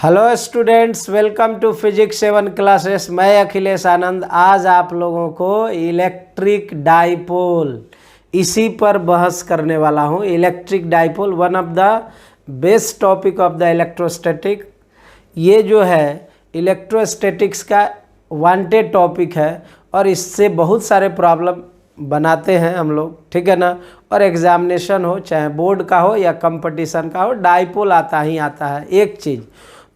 Hello students, welcome to physics 7 classes. मैं अखिलेश आनंद आज आप लोगों को इलेक्ट्रिक डाइपोल इसी पर बहस करने वाला हूँ। Electric dipole one of the best topic of the electrostatic. ये जो है इलेक्ट्रोस्टैटिक्स का वांटेड टॉपिक है और इससे बहुत सारे प्रॉब्लम बनाते हैं हम लोग, ठीक है ना। और एग्जामिनेशन हो, चाहे बोर्ड का हो या कंपटीशन का हो, डाइपोल आता ही आता है। एक चीज़।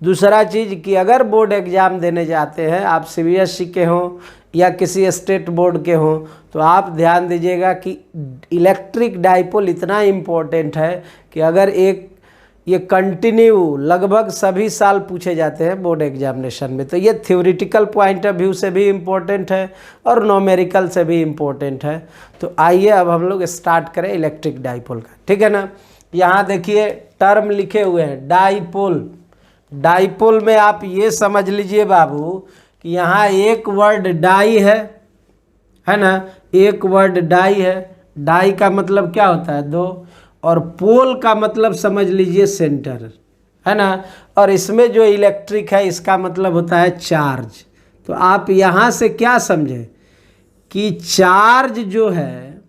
दूसरा चीज़ कि अगर बोर्ड एग्ज़ाम देने जाते हैं, आप सीबीएसई के हों या किसी स्टेट बोर्ड के हों, तो आप ध्यान दीजिएगा कि इलेक्ट्रिक डाइपोल इतना इम्पोर्टेंट है कि अगर ये कंटिन्यू लगभग सभी साल पूछे जाते हैं बोर्ड एग्जामिनेशन में, तो ये थ्योरेटिकल पॉइंट ऑफ व्यू से भी इम्पोर्टेंट है और न्यूमेरिकल से भी इम्पोर्टेंट है। तो आइए अब हम लोग स्टार्ट करें इलेक्ट्रिक डाइपोल का, ठीक है ना। यहाँ देखिए टर्म लिखे हुए हैं डाइपोल। डाइपोल में आप ये समझ लीजिए बाबू कि यहाँ एक वर्ड डाई है ना, एक वर्ड डाई है। डाई का मतलब क्या होता है? दो। और पोल का मतलब समझ लीजिए सेंटर, है ना। और इसमें जो इलेक्ट्रिक है इसका मतलब होता है चार्ज। तो आप यहाँ से क्या समझे कि चार्ज जो है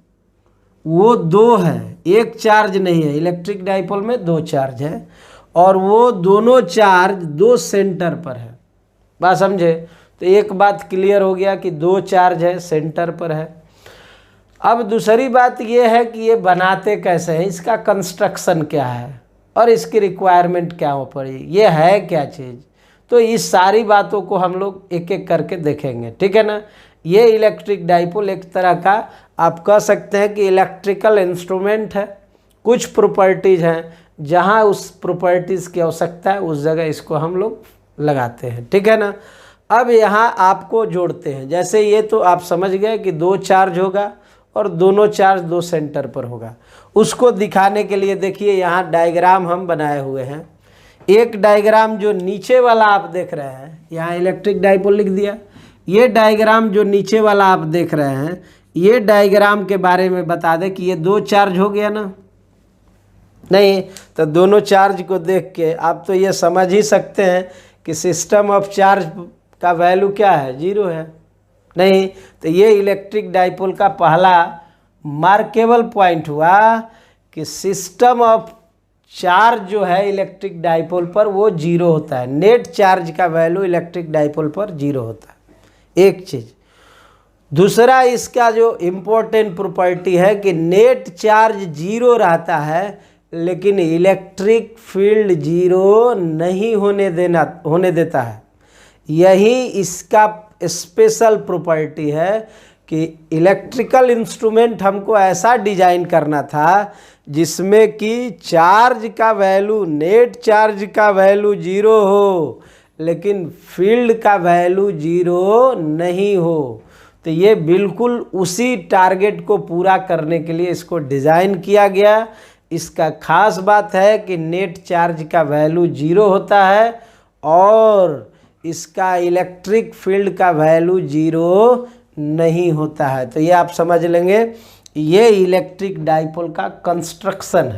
वो दो है, एक चार्ज नहीं है। इलेक्ट्रिक डाइपोल में दो चार्ज है और वो दोनों चार्ज दो सेंटर पर है। बात समझे? तो एक बात क्लियर हो गया कि दो चार्ज है, सेंटर पर है। अब दूसरी बात ये है कि ये बनाते कैसे हैं, इसका कंस्ट्रक्शन क्या है और इसकी रिक्वायरमेंट क्या हो पड़ी, ये है क्या चीज़। तो इस सारी बातों को हम लोग एक एक करके देखेंगे, ठीक है ना। ये इलेक्ट्रिक डाइपोल एक तरह का आप कह सकते हैं कि इलेक्ट्रिकल इंस्ट्रूमेंट है। कुछ प्रॉपर्टीज़ हैं, जहाँ उस प्रॉपर्टीज़ की आवश्यकता है उस जगह इसको हम लोग लगाते हैं, ठीक है ना। अब यहाँ आपको जोड़ते हैं। जैसे ये तो आप समझ गए कि दो चार्ज होगा और दोनों चार्ज दो सेंटर पर होगा। उसको दिखाने के लिए देखिए यहाँ डायग्राम हम बनाए हुए हैं। एक डायग्राम जो नीचे वाला आप देख रहे हैं, यहाँ इलेक्ट्रिक डाइपोल लिख दिया। ये डायग्राम जो नीचे वाला आप देख रहे हैं, ये डायग्राम के बारे में बता दें कि ये दो चार्ज हो गया ना। नहीं तो दोनों चार्ज को देख के आप तो ये समझ ही सकते हैं कि सिस्टम ऑफ चार्ज का वैल्यू क्या है, जीरो है। नहीं तो ये इलेक्ट्रिक डाइपोल का पहला मार्केबल पॉइंट हुआ कि सिस्टम ऑफ चार्ज जो है इलेक्ट्रिक डाइपोल पर वो जीरो होता है। नेट चार्ज का वैल्यू इलेक्ट्रिक डाइपोल पर जीरो होता है, एक चीज़। दूसरा इसका जो इम्पोर्टेंट प्रॉपर्टी है कि नेट चार्ज जीरो रहता है लेकिन इलेक्ट्रिक फील्ड जीरो नहीं होने देता है। यही इसका स्पेशल प्रॉपर्टी है कि इलेक्ट्रिकल इंस्ट्रूमेंट हमको ऐसा डिजाइन करना था जिसमें कि चार्ज का वैल्यू, नेट चार्ज का वैल्यू जीरो हो लेकिन फील्ड का वैल्यू जीरो नहीं हो। तो ये बिल्कुल उसी टारगेट को पूरा करने के लिए इसको डिज़ाइन किया गया। इसका खास बात है कि नेट चार्ज का वैल्यू जीरो होता है और इसका इलेक्ट्रिक फील्ड का वैल्यू जीरो नहीं होता है। तो ये आप समझ लेंगे, ये इलेक्ट्रिक डाइपोल का कंस्ट्रक्शन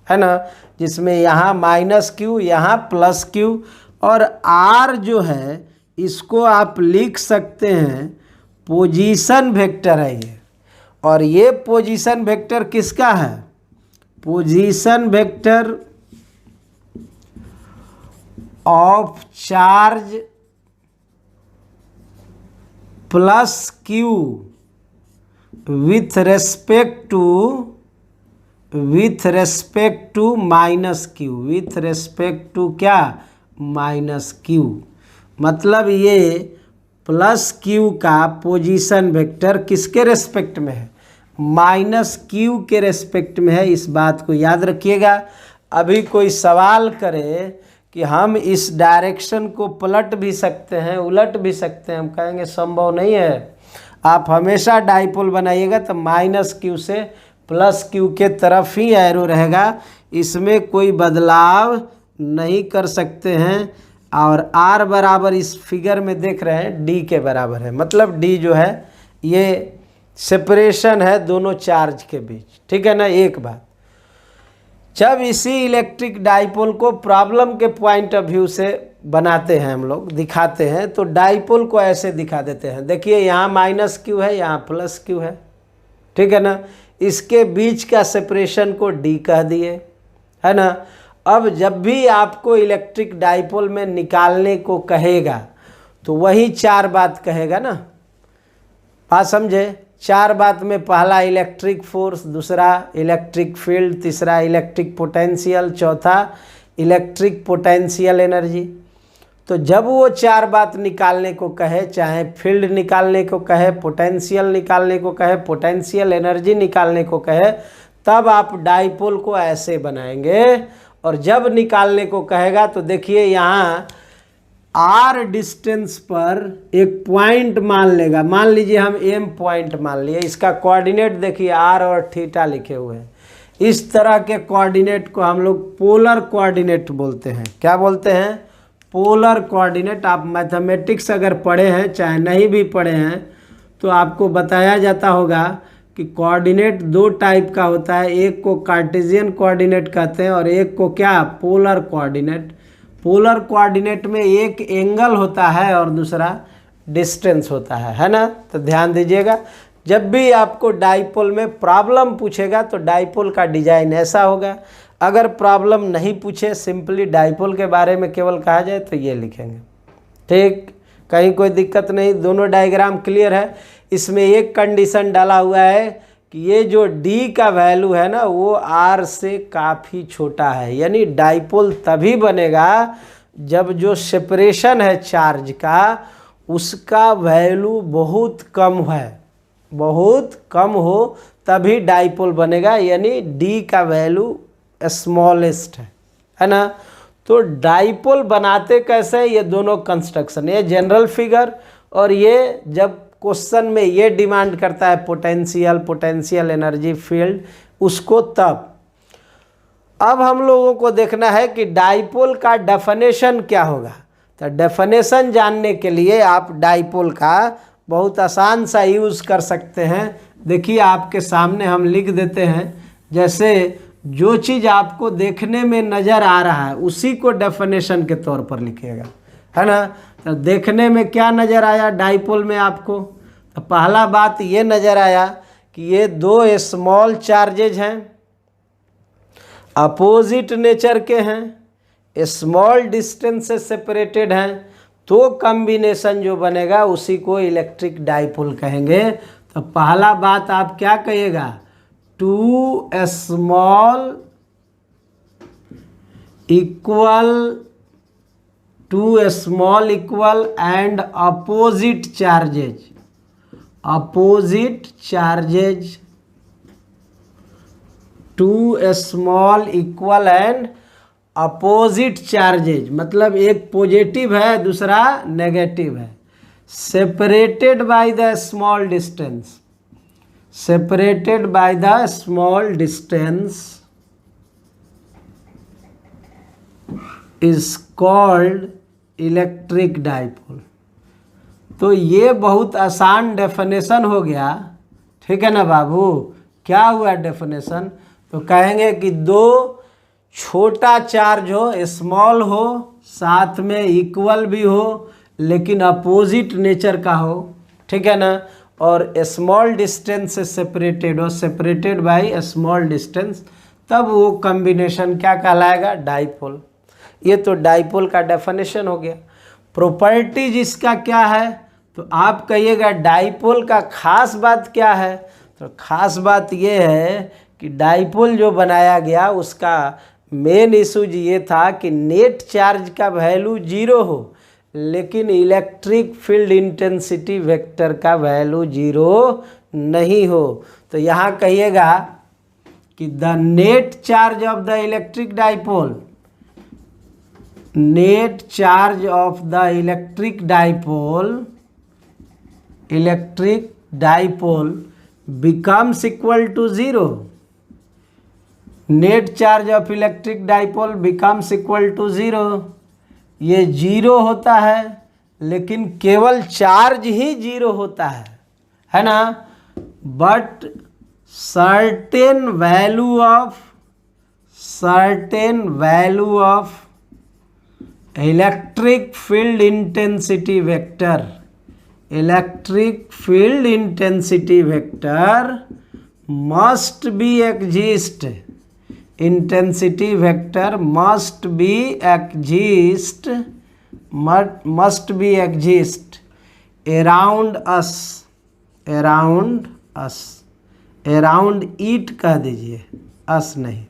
है ना, जिसमें यहाँ माइनस क्यू, यहाँ प्लस क्यू और आर जो है इसको आप लिख सकते हैं पोजीशन वेक्टर है ये। और ये पोजीशन वेक्टर किसका है? Position vector of charge plus q with respect to minus q, with respect to क्या? Minus q. मतलब ये प्लस क्यू का पोजीशन वेक्टर किसके रेस्पेक्ट में है? माइनस क्यू के रेस्पेक्ट में है। इस बात को याद रखिएगा। अभी कोई सवाल करे कि हम इस डायरेक्शन को पलट भी सकते हैं, उलट भी सकते हैं, हम कहेंगे संभव नहीं है। आप हमेशा डाइपोल बनाइएगा तो माइनस क्यू से प्लस क्यू के तरफ ही एरो रहेगा, इसमें कोई बदलाव नहीं कर सकते हैं। और आर बराबर इस फिगर में देख रहे हैं डी के बराबर है। मतलब डी जो है ये सेपरेशन है दोनों चार्ज के बीच, ठीक है ना। एक बात। जब इसी इलेक्ट्रिक डाइपोल को प्रॉब्लम के पॉइंट ऑफ व्यू से बनाते हैं हम लोग, दिखाते हैं, तो डाइपोल को ऐसे दिखा देते हैं। देखिए यहाँ माइनस क्यू है, यहाँ प्लस क्यू है, ठीक है ना। इसके बीच का सेपरेशन को डी कह दिए, है ना। अब जब भी आपको इलेक्ट्रिक डाइपोल में निकालने को कहेगा तो वही 4 बात कहेगा ना। बात समझे? 4 बात में पहला इलेक्ट्रिक फोर्स, दूसरा इलेक्ट्रिक फील्ड, तीसरा इलेक्ट्रिक पोटेंशियल, चौथा इलेक्ट्रिक पोटेंशियल एनर्जी। तो जब वो 4 बात निकालने को कहे, चाहे फील्ड निकालने को कहे, पोटेंशियल निकालने को कहे, पोटेंशियल एनर्जी निकालने को कहे, तब आप डाइपोल को ऐसे बनाएंगे। और जब निकालने को कहेगा तो देखिए यहाँ आर डिस्टेंस पर एक पॉइंट मान लेगा। मान लीजिए हम एम पॉइंट मान लिए, इसका कोऑर्डिनेट देखिए आर और थीटा लिखे हुए हैं। इस तरह के कोऑर्डिनेट को हम लोग पोलर कोऑर्डिनेट बोलते हैं। क्या बोलते हैं? Polar coordinate. आप मैथमेटिक्स अगर पढ़े हैं, चाहे नहीं भी पढ़े हैं, तो आपको बताया जाता होगा कि कोऑर्डिनेट 2 टाइप का होता है। एक को कार्टेशियन कोऑर्डिनेट कहते हैं और एक को क्या? Polar coordinate. पोलर कोऑर्डिनेट में एक एंगल होता है और दूसरा डिस्टेंस होता है ना। तो ध्यान दीजिएगा, जब भी आपको डाइपोल में प्रॉब्लम पूछेगा तो डाइपोल का डिजाइन ऐसा होगा। अगर प्रॉब्लम नहीं पूछे, सिंपली डाइपोल के बारे में केवल कहा जाए तो ये लिखेंगे, ठीक। कहीं कोई दिक्कत नहीं, दोनों डायग्राम क्लियर है। इसमें एक कंडीशन डाला हुआ है कि ये जो डी का वैल्यू है ना, वो आर से काफ़ी छोटा है। यानी डाइपोल तभी बनेगा जब जो सेपरेशन है चार्ज का, उसका वैल्यू बहुत कम है, बहुत कम हो, तभी डाइपोल बनेगा। यानी डी का वैल्यू स्मॉलेस्ट है ना। तो डाइपोल बनाते कैसे? ये दोनों कंस्ट्रक्शन, ये जनरल फिगर और ये जब क्वेश्चन में ये डिमांड करता है पोटेंशियल एनर्जी, फील्ड, उसको तब। अब हम लोगों को देखना है कि डाइपोल का डेफिनेशन क्या होगा। तो डेफिनेशन जानने के लिए आप डाइपोल का बहुत आसान सा यूज़ कर सकते हैं। देखिए आपके सामने हम लिख देते हैं, जैसे जो चीज़ आपको देखने में नज़र आ रहा है उसी को डेफिनेशन के तौर पर लिखिएगा, है ना। तो देखने में क्या नज़र आया डाइपोल में आपको? तो पहला बात ये नज़र आया कि ये 2 स्मॉल चार्जेज हैं, अपोजिट नेचर के हैं, स्मॉल डिस्टेंस से सेपरेटेड हैं। तो कॉम्बिनेशन जो बनेगा उसी को इलेक्ट्रिक डाइपोल कहेंगे। तो पहला बात आप क्या कहिएगा? 2 small equal and opposite charges, opposite charges, 2 small equal and opposite charges, मतलब एक पॉजिटिव है दूसरा नेगेटिव है, separated by the small distance, separated by the small distance is called electric dipole। तो ये बहुत आसान डेफिनेशन हो गया, ठीक है ना बाबू। क्या हुआ डेफिनेशन? तो कहेंगे कि 2 छोटा चार्ज हो, स्मॉल हो, साथ में इक्वल भी हो, लेकिन अपोजिट नेचर का हो, ठीक है ना, और स्मॉल डिस्टेंस से सेपरेटेड हो, सेपरेटेड बाय स्मॉल डिस्टेंस, तब वो कॉम्बिनेशन क्या कहलाएगा? डाइपोल। ये तो डाइपोल का डेफिनेशन हो गया। प्रॉपर्टीज इसका क्या है? तो आप कहिएगा डाइपोल का खास बात क्या है? तो खास बात ये है कि डाइपोल जो बनाया गया उसका मेन इशू ये था कि नेट चार्ज का वैल्यू 0 हो, लेकिन इलेक्ट्रिक फील्ड इंटेंसिटी वेक्टर का वैल्यू 0 नहीं हो। तो यहाँ कहिएगा कि the net charge of the electric dipole, net charge of the electric dipole becomes equal to 0। Net charge of electric dipole becomes equal to 0। ये 0 होता है, लेकिन केवल चार्ज ही 0 होता है ना। But certain certain value of electric field intensity vector. Electric field intensity vector must be exist. Intensity vector must be exist around us. around it कह दीजिए, us नहीं।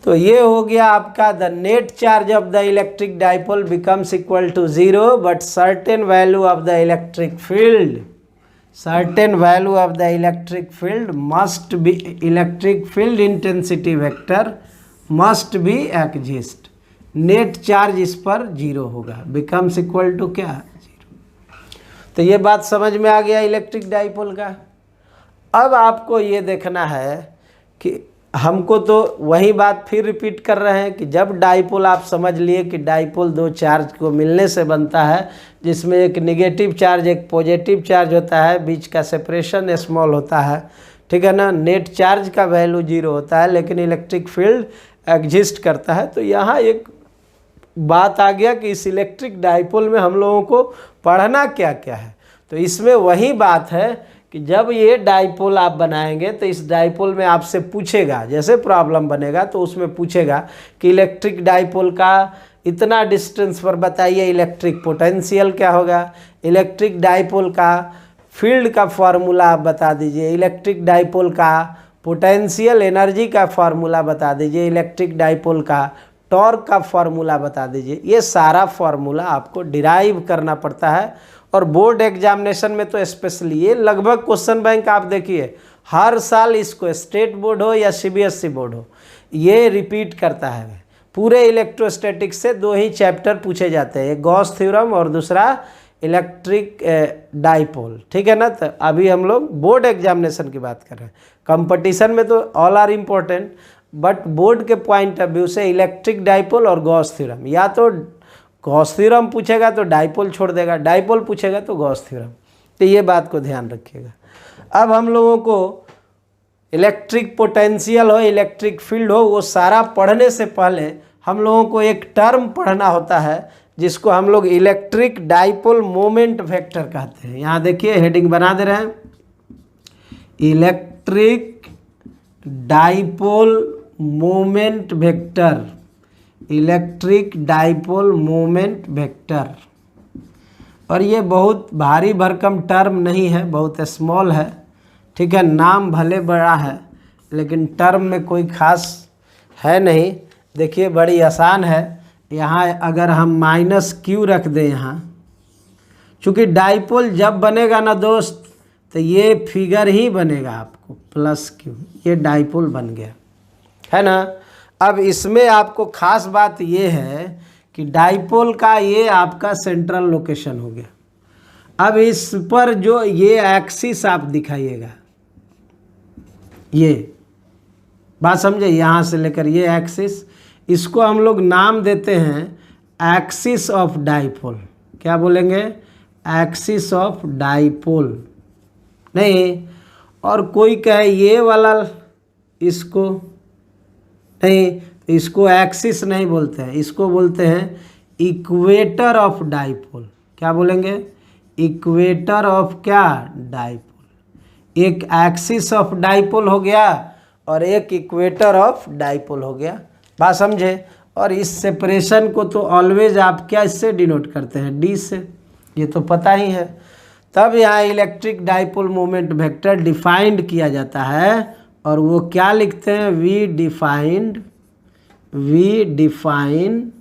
तो ये हो गया आपका the net charge of the electric dipole becomes equal to 0 but certain value of the electric field must be electric field intensity vector must be exist. Net charge इस पर 0 होगा, बिकम्स इक्वल टू क्या 0। तो ये बात समझ में आ गया इलेक्ट्रिक डाइपोल का। अब आपको ये देखना है कि हमको तो वही बात फिर रिपीट कर रहे हैं कि जब डाइपोल आप समझ लिए कि डाइपोल दो चार्ज को मिलने से बनता है, जिसमें एक नेगेटिव चार्ज एक पॉजिटिव चार्ज होता है, बीच का सेपरेशन स्मॉल होता है, ठीक है ना। नेट चार्ज का वैल्यू 0 होता है लेकिन इलेक्ट्रिक फील्ड एग्जिस्ट करता है। तो यहाँ एक बात आ गया कि इस इलेक्ट्रिक डाइपोल में हम लोगों को पढ़ना क्या क्या है। तो इसमें वही बात है कि जब ये डाइपोल आप बनाएंगे तो इस डाइपोल में आपसे पूछेगा, जैसे प्रॉब्लम बनेगा तो उसमें पूछेगा कि इलेक्ट्रिक डाइपोल का इतना डिस्टेंस पर बताइए इलेक्ट्रिक पोटेंशियल क्या होगा, इलेक्ट्रिक डाइपोल का फील्ड का फॉर्मूला आप बता दीजिए, इलेक्ट्रिक डाइपोल का पोटेंशियल एनर्जी का फॉर्मूला बता दीजिए, इलेक्ट्रिक डाइपोल का टॉर्क का फॉर्मूला बता दीजिए। ये सारा फॉर्मूला आपको डिराइव करना पड़ता है। और बोर्ड एग्जामिनेशन में तो स्पेशली ये लगभग क्वेश्चन बैंक आप देखिए हर साल इसको स्टेट बोर्ड हो या सीबीएसई बोर्ड हो ये रिपीट करता है। पूरे इलेक्ट्रोस्टैटिक्स से 2 ही चैप्टर पूछे जाते हैं, एक गॉस थ्योरम और दूसरा इलेक्ट्रिक डाइपोल, ठीक है ना। तो अभी हम लोग बोर्ड एग्जामिनेशन की बात कर रहे हैं। कंपटीशन में तो all are important, but board के पॉइंट ऑफ व्यू से इलेक्ट्रिक डाइपोल और गॉस थ्योरम, या तो गॉस थ्योरम पूछेगा तो डाइपोल छोड़ देगा, डाइपोल पूछेगा तो गॉस थ्योरम। तो ये बात को ध्यान रखिएगा। अब हम लोगों को इलेक्ट्रिक पोटेंशियल हो इलेक्ट्रिक फील्ड हो वो सारा पढ़ने से पहले हम लोगों को एक टर्म पढ़ना होता है जिसको हम लोग इलेक्ट्रिक डाइपोल मोमेंट वेक्टर कहते हैं। यहाँ देखिए हेडिंग बना दे रहे हैं, electric dipole moment vector, electric dipole moment vector. और ये बहुत भारी भरकम टर्म नहीं है, बहुत स्मॉल है, ठीक है। नाम भले बड़ा है लेकिन टर्म में कोई खास है नहीं। देखिए बड़ी आसान है। यहाँ अगर हम -q रख दें यहाँ, चूँकि डाइपोल जब बनेगा ना दोस्त तो ये फिगर ही बनेगा आपको +q, ये डाइपोल बन गया है ना। अब इसमें आपको खास बात ये है कि डाइपोल का ये आपका सेंट्रल लोकेशन हो गया। अब इस पर जो ये एक्सिस आप दिखाइएगा, ये बात समझे, यहाँ से लेकर ये एक्सिस, इसको हम लोग नाम देते हैं एक्सिस ऑफ डाइपोल। क्या बोलेंगे? एक्सिस ऑफ डाइपोल नहीं। और कोई कहे ये वाला, इसको नहीं, इसको एक्सिस नहीं बोलते हैं, इसको बोलते हैं इक्वेटर ऑफ डाइपोल। क्या बोलेंगे? इक्वेटर ऑफ क्या? डाइपोल। एक एक्सिस ऑफ डाइपोल हो गया और एक इक्वेटर ऑफ डाइपोल हो गया। बात समझे? और इस सेपरेशन को तो ऑलवेज आप क्या इससे डिनोट करते हैं? डी से, ये तो पता ही है। तब यहाँ electric dipole moment vector defined किया जाता है और वो क्या लिखते हैं? वी डिफाइन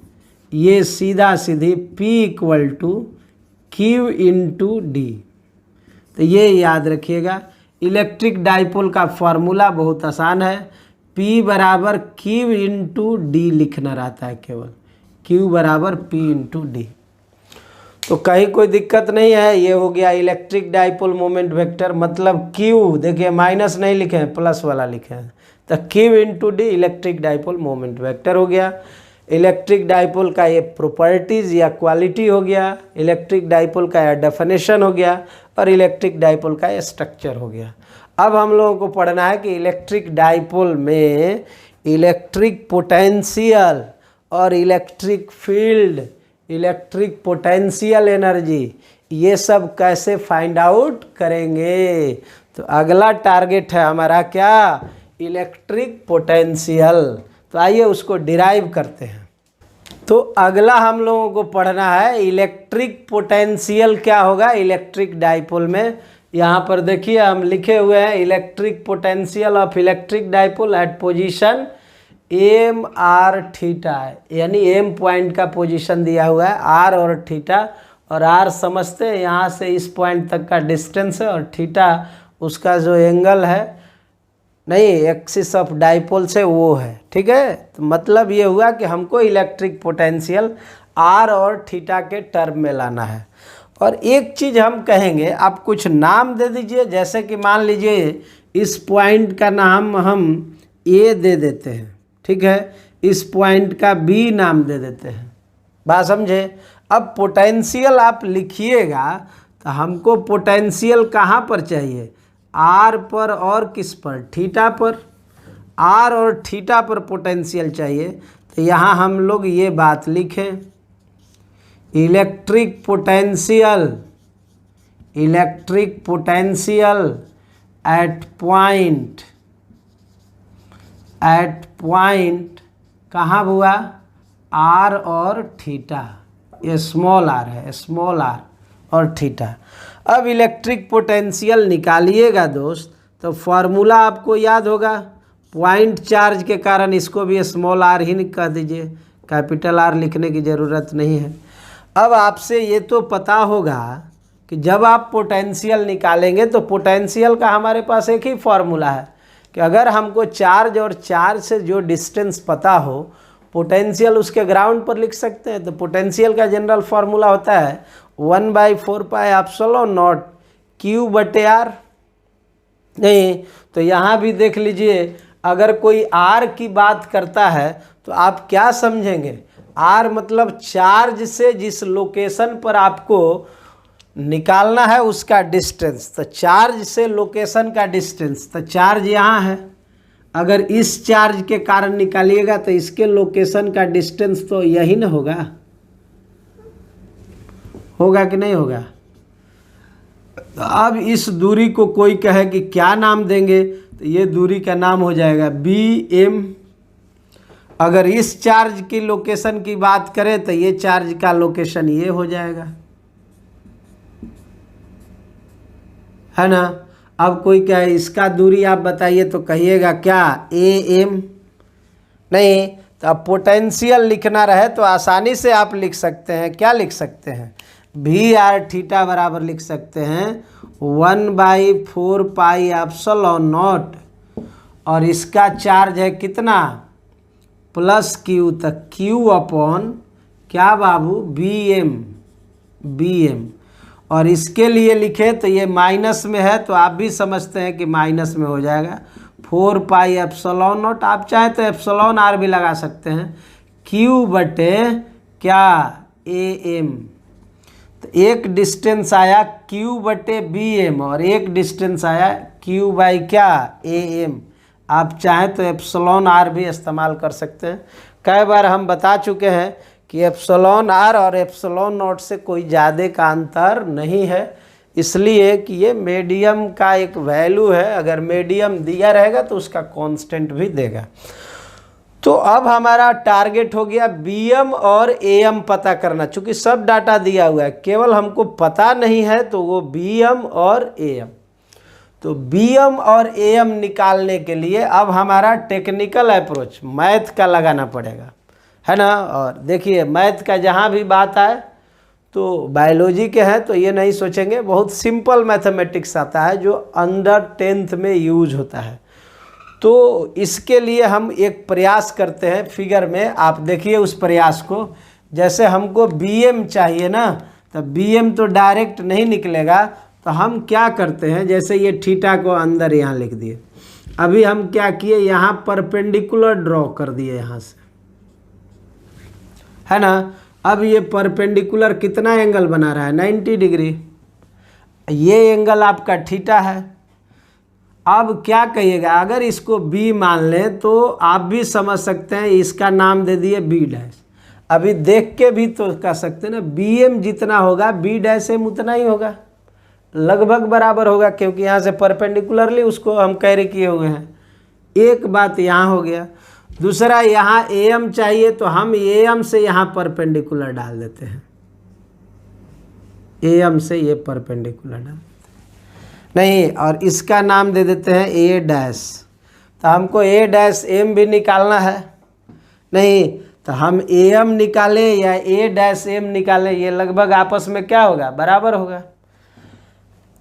ये सीधा सीधी P = Q × D। तो ये याद रखिएगा। इलेक्ट्रिक डाइपोल का फॉर्मूला बहुत आसान है, P = Q × D लिखना रहता है केवल, Q = P × D। तो कहीं कोई दिक्कत नहीं है। ये हो गया इलेक्ट्रिक डाइपोल मोमेंट वेक्टर, मतलब Q, देखिए माइनस नहीं लिखे हैं, प्लस वाला लिखे हैं, तो Q × D electric dipole moment vector हो गया। इलेक्ट्रिक डाइपोल का ये प्रॉपर्टीज़ या क्वालिटी हो गया, इलेक्ट्रिक डाइपोल का यह डेफिनेशन हो गया और इलेक्ट्रिक डाइपोल का ये स्ट्रक्चर हो गया। अब हम लोगों को पढ़ना है कि इलेक्ट्रिक डाइपोल में इलेक्ट्रिक पोटेंशियल और electric field, electric potential energy, ये सब कैसे फाइंड आउट करेंगे। तो अगला टारगेट है हमारा क्या, इलेक्ट्रिक पोटेंशियल। तो आइए उसको डिराइव करते हैं। तो अगला हम लोगों को पढ़ना है इलेक्ट्रिक पोटेंशियल क्या होगा इलेक्ट्रिक डाइपोल में। यहाँ पर देखिए हम लिखे हुए हैं electric potential of electric dipole at position M R theta, यानी एम पॉइंट का पोजीशन दिया हुआ है, आर और थीटा, और आर समझते हैं यहाँ से इस पॉइंट तक का डिस्टेंस है, और थीटा उसका जो एंगल है, नहीं एक्सिस ऑफ डाइपोल से वो है, ठीक है। तो मतलब ये हुआ कि हमको इलेक्ट्रिक पोटेंशियल आर और थीटा के टर्म में लाना है। और एक चीज़ हम कहेंगे, आप कुछ नाम दे दीजिए, जैसे कि मान लीजिए इस पॉइंट का नाम हम ए दे देते हैं, ठीक है, इस पॉइंट का बी नाम दे देते हैं, बात समझे। अब पोटेंशियल आप लिखिएगा तो हमको पोटेंशियल कहाँ पर चाहिए, आर पर और किस पर, थीटा पर, आर और थीटा पर पोटेंशियल चाहिए। तो यहाँ हम लोग ये बात लिखें, electric potential, electric potential at point कहाँ हुआ, आर और थीटा, ये स्मॉल आर है, स्मॉल आर और थीटा। अब इलेक्ट्रिक पोटेंशियल निकालिएगा दोस्त, तो फॉर्मूला आपको याद होगा, पॉइंट चार्ज के कारण इसको भी स्मॉल आर ही कह दीजिए, कैपिटल आर लिखने की ज़रूरत नहीं है। अब आपसे ये तो पता होगा कि जब आप पोटेंशियल निकालेंगे तो पोटेंशियल का हमारे पास एक ही फॉर्मूला है कि अगर हमको चार्ज और चार्ज से जो डिस्टेंस पता हो, पोटेंशियल उसके ग्राउंड पर लिख सकते हैं। तो पोटेंशियल का जनरल फार्मूला होता है 1/4 पाई एप्सिलॉन नॉट क्यू बटे आर। नहीं तो यहाँ भी देख लीजिए, अगर कोई आर की बात करता है तो आप क्या समझेंगे, आर मतलब चार्ज से जिस लोकेशन पर आपको निकालना है उसका डिस्टेंस। तो चार्ज से लोकेशन का डिस्टेंस, तो चार्ज यहाँ है, अगर इस चार्ज के कारण निकालिएगा तो इसके लोकेशन का डिस्टेंस तो यही ना होगा, होगा कि नहीं होगा। तो अब इस दूरी को कोई कहे कि क्या नाम देंगे, तो ये दूरी का नाम हो जाएगा BM। अगर इस चार्ज की लोकेशन की बात करें तो ये चार्ज का लोकेशन ये हो जाएगा, है ना। अब कोई कहे इसका दूरी आप बताइए, तो कहिएगा क्या AM। नहीं तो अब पोटेंशियल लिखना रहे तो आसानी से आप लिख सकते हैं, क्या लिख सकते हैं, VR थीटा बराबर लिख सकते हैं 1/4 पाई एप्सिलॉन नॉट, और इसका चार्ज है कितना प्लस Q, तक Q अपॉन क्या बाबू BM। और इसके लिए लिखे तो ये माइनस में है, तो आप भी समझते हैं कि माइनस में हो जाएगा 4 पाई एप्सिलॉन नॉट, आप चाहे तो एप्सिलॉन आर भी लगा सकते हैं, Q बटे क्या AM। तो एक डिस्टेंस आया Q बटे BM और एक डिस्टेंस आया Q बाई क्या AM। आप चाहें तो एप्सिलॉन आर भी इस्तेमाल कर सकते हैं। कई बार हम बता चुके हैं कि एप्सिलॉन आर और एप्सिलॉन नॉट से कोई ज़्यादा का अंतर नहीं है, इसलिए कि ये मीडियम का एक वैल्यू है, अगर मीडियम दिया रहेगा तो उसका कांस्टेंट भी देगा। तो अब हमारा टारगेट हो गया BM और AM पता करना, चूँकि सब डाटा दिया हुआ है, केवल हमको पता नहीं है तो वो BM और AM। तो BM और AM निकालने के लिए अब हमारा टेक्निकल अप्रोच मैथ का लगाना पड़ेगा, है ना। और देखिए मैथ का जहाँ भी बात आए तो बायोलॉजी के हैं तो ये नहीं सोचेंगे, बहुत सिंपल मैथमेटिक्स आता है जो अंडर 10th में यूज होता है। तो इसके लिए हम एक प्रयास करते हैं, फिगर में आप देखिए उस प्रयास को। जैसे हमको BM चाहिए ना, तो BM तो डायरेक्ट नहीं निकलेगा, तो हम क्या करते हैं, जैसे ये थीटा को अंदर यहाँ लिख दिए, अभी हम क्या किए, यहाँ परपेंडिकुलर ड्रॉ कर दिए यहाँ से, है ना। अब ये परपेंडिकुलर कितना एंगल बना रहा है 90 डिग्री, ये एंगल आपका थीटा है। अब क्या कहिएगा, अगर इसको b मान लें तो आप भी समझ सकते हैं, इसका नाम दे दिए b डैश। अभी देख के भी तो कह सकते हैं ना, bm जितना होगा b डैश m उतना ही होगा, लगभग बराबर होगा, क्योंकि यहाँ से परपेंडिकुलरली उसको हम कैरी किए हुए हैं। एक बात यहाँ हो गया। दूसरा, यहाँ am चाहिए तो हम am से यहाँ परपेंडिकुलर डाल देते हैं, am से ये परपेंडिकुलर डाल नहीं, और इसका नाम दे देते हैं a डैश। तो हमको a डैश m भी निकालना है, नहीं तो हम am निकालें या a डैश m निकालें, ये लगभग आपस में क्या होगा, बराबर होगा।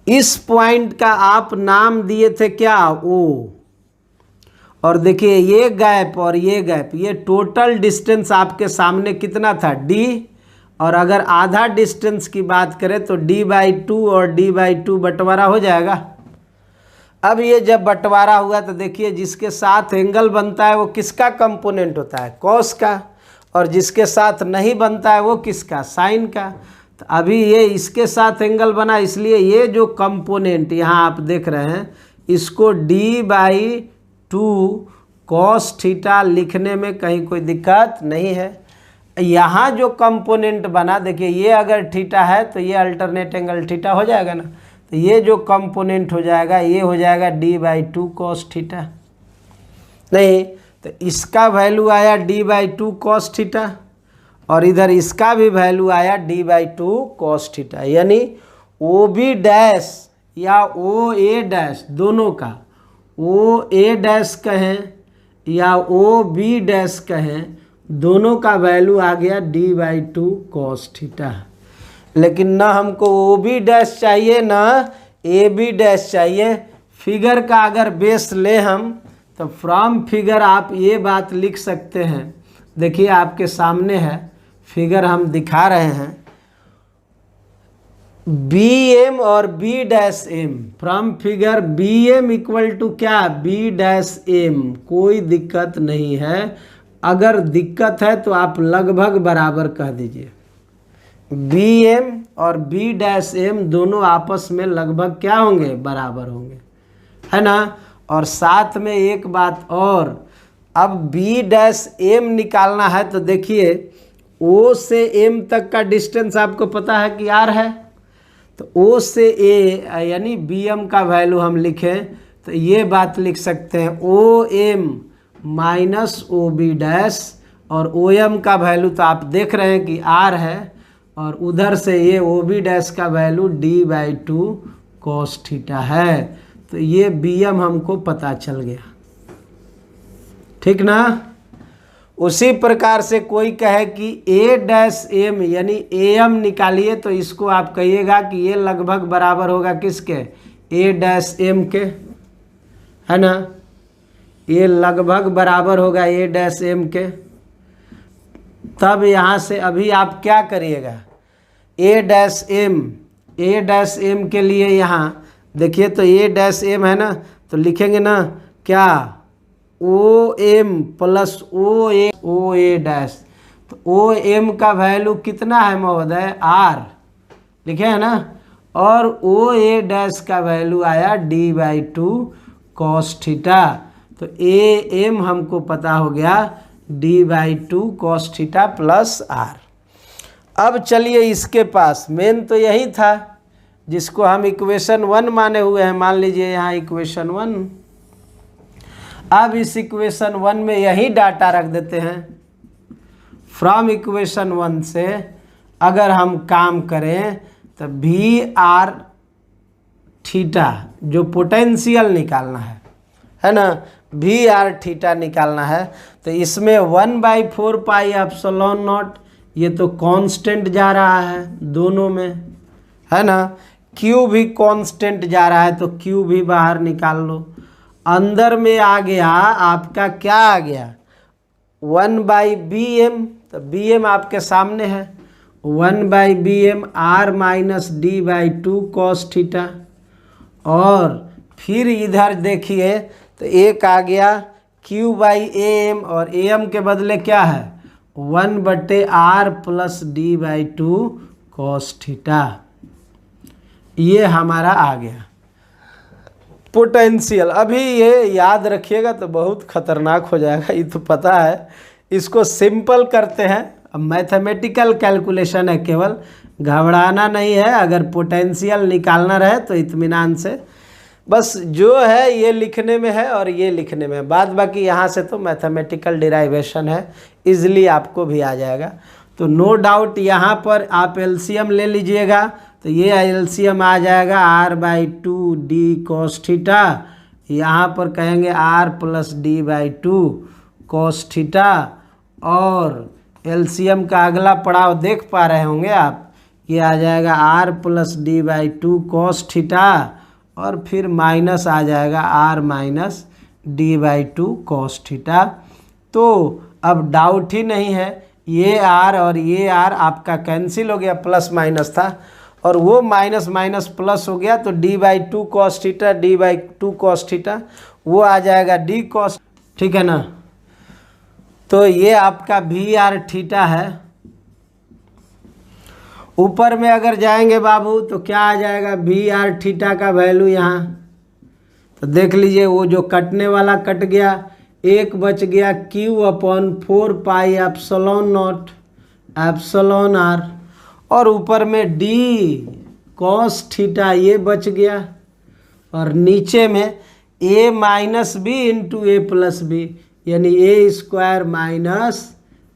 इस पॉइंट का आप नाम दिए थे क्या, o, और देखिए ये गैप और ये गैप, ये टोटल डिस्टेंस आपके सामने कितना था, d, और अगर आधा डिस्टेंस की बात करें तो d/2 और d/2 बंटवारा हो जाएगा। अब ये जब बंटवारा हुआ तो देखिए जिसके साथ एंगल बनता है वो किसका कंपोनेंट होता है, कॉस का, और जिसके साथ नहीं बनता है वो किसका, साइन का। तो अभी ये इसके साथ एंगल बना, इसलिए ये जो कंपोनेंट यहाँ आप देख रहे हैं इसको d/2 कॉस थीटा लिखने में कहीं कोई दिक्कत नहीं है। यहाँ जो कंपोनेंट बना, देखिए ये अगर थीटा है तो ये अल्टरनेट एंगल थीटा हो जाएगा ना, तो ये जो कंपोनेंट हो जाएगा ये हो जाएगा d/2 कॉस थीटा। नहीं तो इसका वैल्यू आया d/2 कॉस थीटा, और इधर इसका भी वैल्यू आया d/2 कॉस थीटा, यानी OB डैश या OA डैश दोनों का, OA डैश कहें या OB डैश कहें, दोनों का वैल्यू आ गया d/2 कॉस थीटा। लेकिन ना हमको OB डैश चाहिए ना AB डैश चाहिए। फिगर का अगर बेस ले हम तो फ्रॉम फिगर आप ये बात लिख सकते हैं, देखिए आपके सामने है फिगर हम दिखा रहे हैं, BM और B dash M, from figure BM equal to क्या, B डैश M, कोई दिक्कत नहीं है। अगर दिक्कत है तो आप लगभग बराबर कह दीजिए, BM और B डैश M दोनों आपस में लगभग क्या होंगे, बराबर होंगे, है ना। और साथ में एक बात और, अब B डैश M निकालना है तो देखिए O से M तक का डिस्टेंस आपको पता है कि R है, तो O से A यानी BM का वैल्यू हम लिखें तो ये बात लिख सकते हैं OM माइनस OB डैश, और OM का वैल्यू तो आप देख रहे हैं कि R है, और उधर से ये OB डैश का वैल्यू d/2 कॉस थीटा है। तो ये BM हमको पता चल गया, ठीक ना। उसी प्रकार से कोई कहे कि A डैश M यानी AM निकालिए, तो इसको आप कहिएगा कि ये लगभग बराबर होगा किसके, A डैश M के, है ना, ये लगभग बराबर होगा A डैश M के। तब यहाँ से अभी आप क्या करिएगा, A डैश M के लिए यहाँ देखिए तो A डैश M है ना, तो लिखेंगे ना क्या, OM प्लस OA डैश, तो OM का वैल्यू कितना है महोदय, R लिखे है ना, और OA डैश का वैल्यू आया d/2 कॉस थीटा। तो AM हमको पता हो गया d/2 cos theta plus R। अब चलिए इसके पास मेन तो यही था जिसको हम इक्वेशन 1 माने हुए हैं, मान लीजिए यहाँ इक्वेशन 1। अब इस इक्वेशन 1 में यही डाटा रख देते हैं। फ्रॉम इक्वेशन 1 से अगर हम काम करें तो VR थीटा जो पोटेंशियल निकालना है ना, VR थीटा निकालना है, तो इसमें 1/4 पाई एप्सिलॉन नॉट, ये तो कांस्टेंट जा रहा है दोनों में, है ना। Q भी कांस्टेंट जा रहा है तो Q भी बाहर निकाल लो। अंदर में आ गया आपका क्या आ गया, 1/BM, तो BM आपके सामने है, 1/BM R minus d/2 cos theta. और फिर इधर देखिए तो एक आ गया Q/AM, और AM के बदले क्या है 1/R plus d/2 cos theta, ये हमारा आ गया। पोटेंशियल, अभी ये याद रखिएगा तो बहुत खतरनाक हो जाएगा, ये तो पता है। इसको सिंपल करते हैं, अब मैथमेटिकल कैलकुलेशन है, केवल घबराना नहीं है। अगर पोटेंशियल निकालना रहे तो इत्मीनान से, बस जो है ये लिखने में है और ये लिखने में है, बाद बाकी यहाँ से तो मैथमेटिकल डिराइवेशन है, इजीली आपको भी आ जाएगा। तो नो डाउट यहाँ पर आप एलसीएम ले लीजिएगा, तो ये एलसीएम आ जाएगा r/2 डी कॉस थीटा, यहाँ पर कहेंगे r + d/2 कॉस थीटा, और एलसीएम का अगला पड़ाव देख पा रहे होंगे आप, ये आ जाएगा r + d/2 कॉस थीटा, और फिर माइनस आ जाएगा r - d/2 कॉस थीटा। तो अब डाउट ही नहीं है, ये r और ये r आपका कैंसिल हो गया, प्लस माइनस था और वो माइनस माइनस प्लस हो गया, तो d/2 cos theta, d/2 cos theta वो आ जाएगा d कॉस, ठीक है ना। तो ये आपका VR थीटा है। ऊपर में अगर जाएंगे बाबू तो क्या आ जाएगा VR थीटा का वैल्यू यहाँ, तो देख लीजिए वो जो कटने वाला कट गया, एक बच गया Q/4 पाई एप्सिलॉन नॉट एप्सिलॉन r, और ऊपर में d कॉस थीटा ये बच गया, और नीचे में a - b into a + b, यानी a² -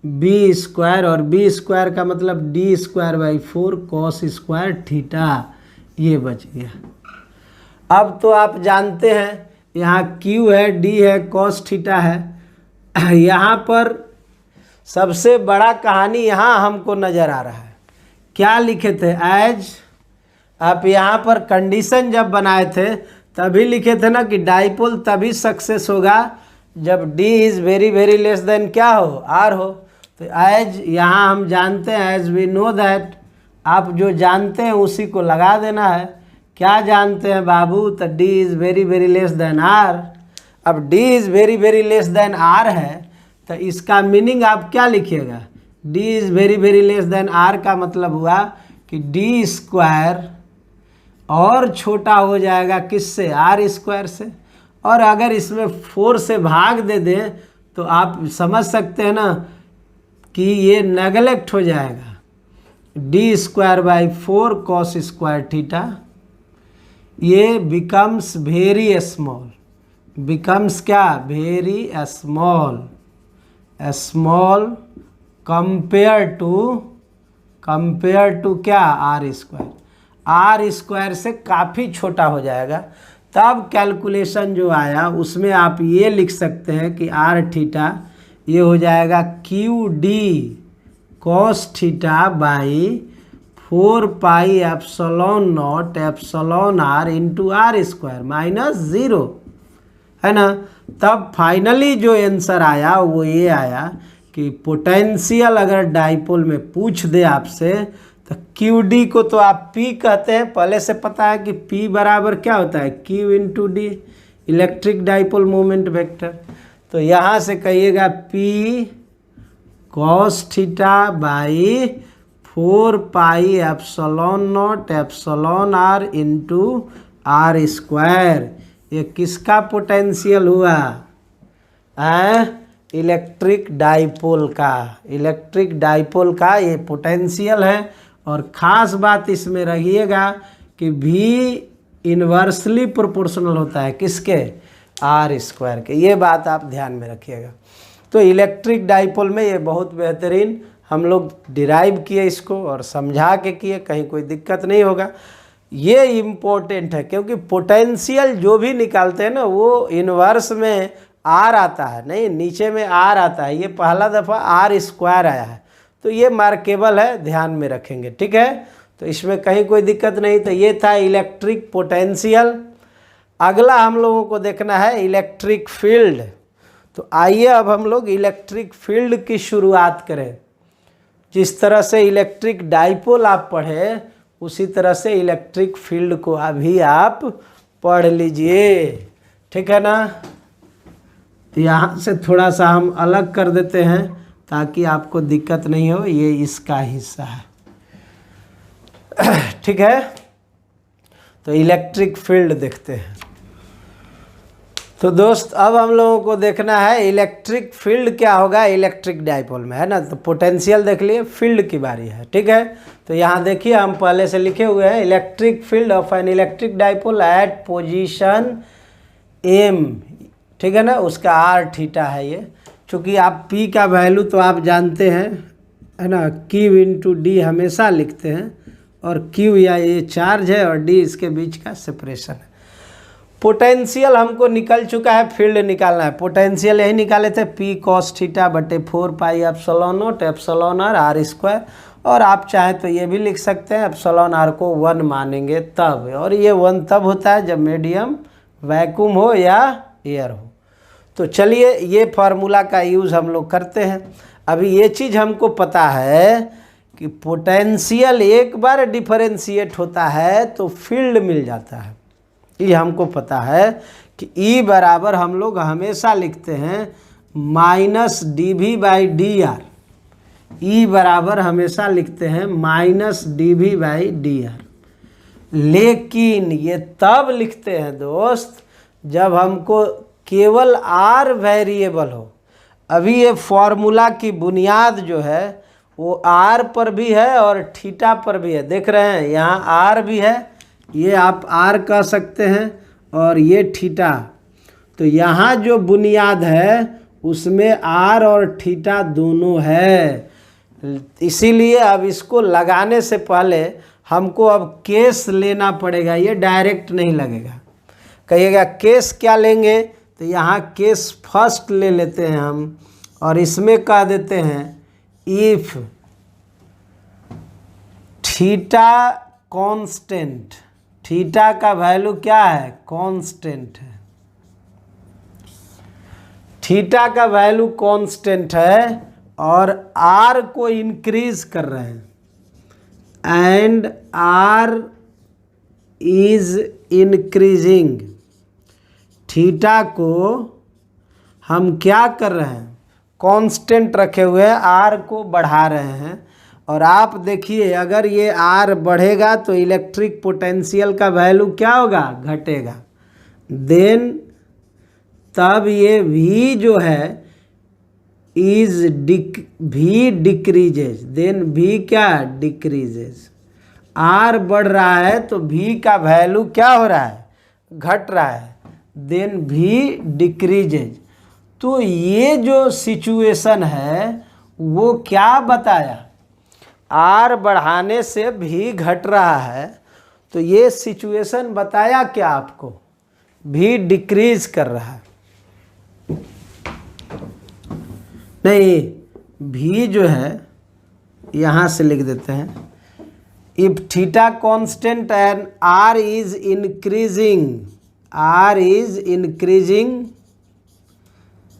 b², और b² का मतलब d²/4 cos² थीटा, ये बच गया। अब तो आप जानते हैं यहाँ q है, d है, cos थीटा है। यहाँ पर सबसे बड़ा कहानी यहाँ हमको नज़र आ रहा है, क्या लिखे थे एज, आप यहाँ पर कंडीशन जब बनाए थे तभी लिखे थे ना कि डाइपोल तभी सक्सेस होगा जब d is very very less than क्या हो, r हो। तो एज यहाँ हम जानते हैं, एज वी नो दैट, आप जो जानते हैं उसी को लगा देना है। क्या जानते हैं बाबू, तो d is very very less than r। अब d is very very less than r है, तो इसका मीनिंग आप क्या लिखिएगा, d is very very less than r का मतलब हुआ कि d² और छोटा हो जाएगा किससे, r² से, और अगर इसमें 4 से भाग दे दें तो आप समझ सकते हैं ना कि ये नेगलेक्ट हो जाएगा, d²/4 cos² थीटा, ये बिकम्स वेरी स्मॉल, बिकम्स क्या, very small, small compare to क्या, r² से काफ़ी छोटा हो जाएगा। तब कैलकुलेशन जो आया उसमें आप ये लिख सकते हैं कि r थीटा ये हो जाएगा QD cos theta by 4 pi epsilon naught epsilon r into r² - 0, है ना। तब फाइनली जो आंसर आया वो ये आया कि पोटेंशियल अगर डाइपोल में पूछ दे आपसे, तो QD को तो आप P कहते हैं, पहले से पता है कि P बराबर क्या होता है, Q into D, electric dipole moment vector. तो यहाँ से कहिएगा P cos theta by 4 pi epsilon naught epsilon r into r²। ये किसका पोटेंशियल हुआ, इलेक्ट्रिक डाइपोल का, इलेक्ट्रिक डाइपोल का ये पोटेंशियल है। और ख़ास बात इसमें रहिएगा कि V इन्वर्सली प्रोपोर्शनल होता है किसके, r² के, ये बात आप ध्यान में रखिएगा। तो इलेक्ट्रिक डाइपोल में ये बहुत बेहतरीन हम लोग डिराइव किए इसको और समझा के किए, कहीं कोई दिक्कत नहीं होगा। ये इम्पोर्टेंट है क्योंकि पोटेंशियल जो भी निकालते हैं ना वो इन्वर्स में r आता है, नहीं नीचे में r आता है, ये पहला दफ़ा r² आया है, तो ये मार्केबल है, ध्यान में रखेंगे, ठीक है। तो इसमें कहीं कोई दिक्कत नहीं। तो ये था इलेक्ट्रिक पोटेंशियल। अगला हम लोगों को देखना है इलेक्ट्रिक फील्ड। तो आइए अब हम लोग इलेक्ट्रिक फील्ड की शुरुआत करें। जिस तरह से इलेक्ट्रिक डाइपोल आप पढ़े उसी तरह से इलेक्ट्रिक फील्ड को अभी आप पढ़ लीजिए, ठीक है ना। यहाँ से थोड़ा सा हम अलग कर देते हैं ताकि आपको दिक्कत नहीं हो, ये इसका हिस्सा है, ठीक है। तो इलेक्ट्रिक फील्ड देखते हैं। तो दोस्त अब हम लोगों को देखना है इलेक्ट्रिक फील्ड क्या होगा इलेक्ट्रिक डाइपोल में, है ना। तो पोटेंशियल देख लिए, फील्ड की बारी है, ठीक है। तो यहाँ देखिए हम पहले से लिखे हुए हैं electric field of an electric dipole at position M, ठीक है ना। उसका आर थीटा है ये। चूँकि आप पी का वैल्यू तो आप जानते हैं, है ना, क्यू इंटू डी हमेशा लिखते हैं, और क्यू या ये चार्ज है और डी इसके बीच का सेपरेशन है। पोटेंशियल हमको निकल चुका है, फील्ड निकालना है। पोटेंशियल यही निकाले थे, पी कॉस थीटा बटे 4 pi epsilon naught epsilon R R square, और आप चाहें तो ये भी लिख सकते हैं एप्सिलॉन आर को 1 मानेंगे तब, और ये 1 तब होता है जब मीडियम वैक्यूम हो या एयर हो। तो चलिए ये फार्मूला का यूज़ हम लोग करते हैं। अभी ये चीज़ हमको पता है कि पोटेंशियल एक बार डिफरेंशिएट होता है तो फील्ड मिल जाता है। ये हमको पता है कि E बराबर हम लोग हमेशा लिखते हैं minus D V by D R. E बराबर हमेशा लिखते हैं minus D V by D R. लेकिन ये तब लिखते हैं दोस्त जब हमको केवल R वेरिएबल हो। अभी ये फॉर्मूला की बुनियाद जो है वो R पर भी है और थीटा पर भी है। देख रहे हैं यहाँ R भी है, ये आप R कह सकते हैं, और ये थीटा। तो यहाँ जो बुनियाद है उसमें R और थीटा दोनों है। इसीलिए अब इसको लगाने से पहले हमको अब केस लेना पड़ेगा, ये डायरेक्ट नहीं लगेगा। कहिएगा केस क्या लेंगे, तो यहाँ केस फर्स्ट ले लेते हैं हम, और इसमें कह देते हैं इफ थीटा कांस्टेंट, थीटा का वैल्यू क्या है, कांस्टेंट है। थीटा का वैल्यू कांस्टेंट है और आर को इंक्रीज कर रहे हैं, and R is increasing. Theta को हम क्या कर रहे हैं, कांस्टेंट रखे हुए हैं, आर को बढ़ा रहे हैं। और आप देखिए अगर ये आर बढ़ेगा तो इलेक्ट्रिक पोटेंशियल का वैल्यू क्या होगा, घटेगा। देन तब ये V जो है is V decreases, then V क्या डिक्रीजेज। आर बढ़ रहा है तो V का वैल्यू क्या हो रहा है, घट रहा है, देन V डिक्रीजेज। तो ये जो सिचुएशन है वो क्या बताया, आर बढ़ाने से भी घट रहा है। तो ये सिचुएशन बताया क्या आपको, भी डिक्रीज कर रहा है। नहीं, भी जो है यहाँ से लिख देते हैं, if theta constant and R is increasing, R is increasing,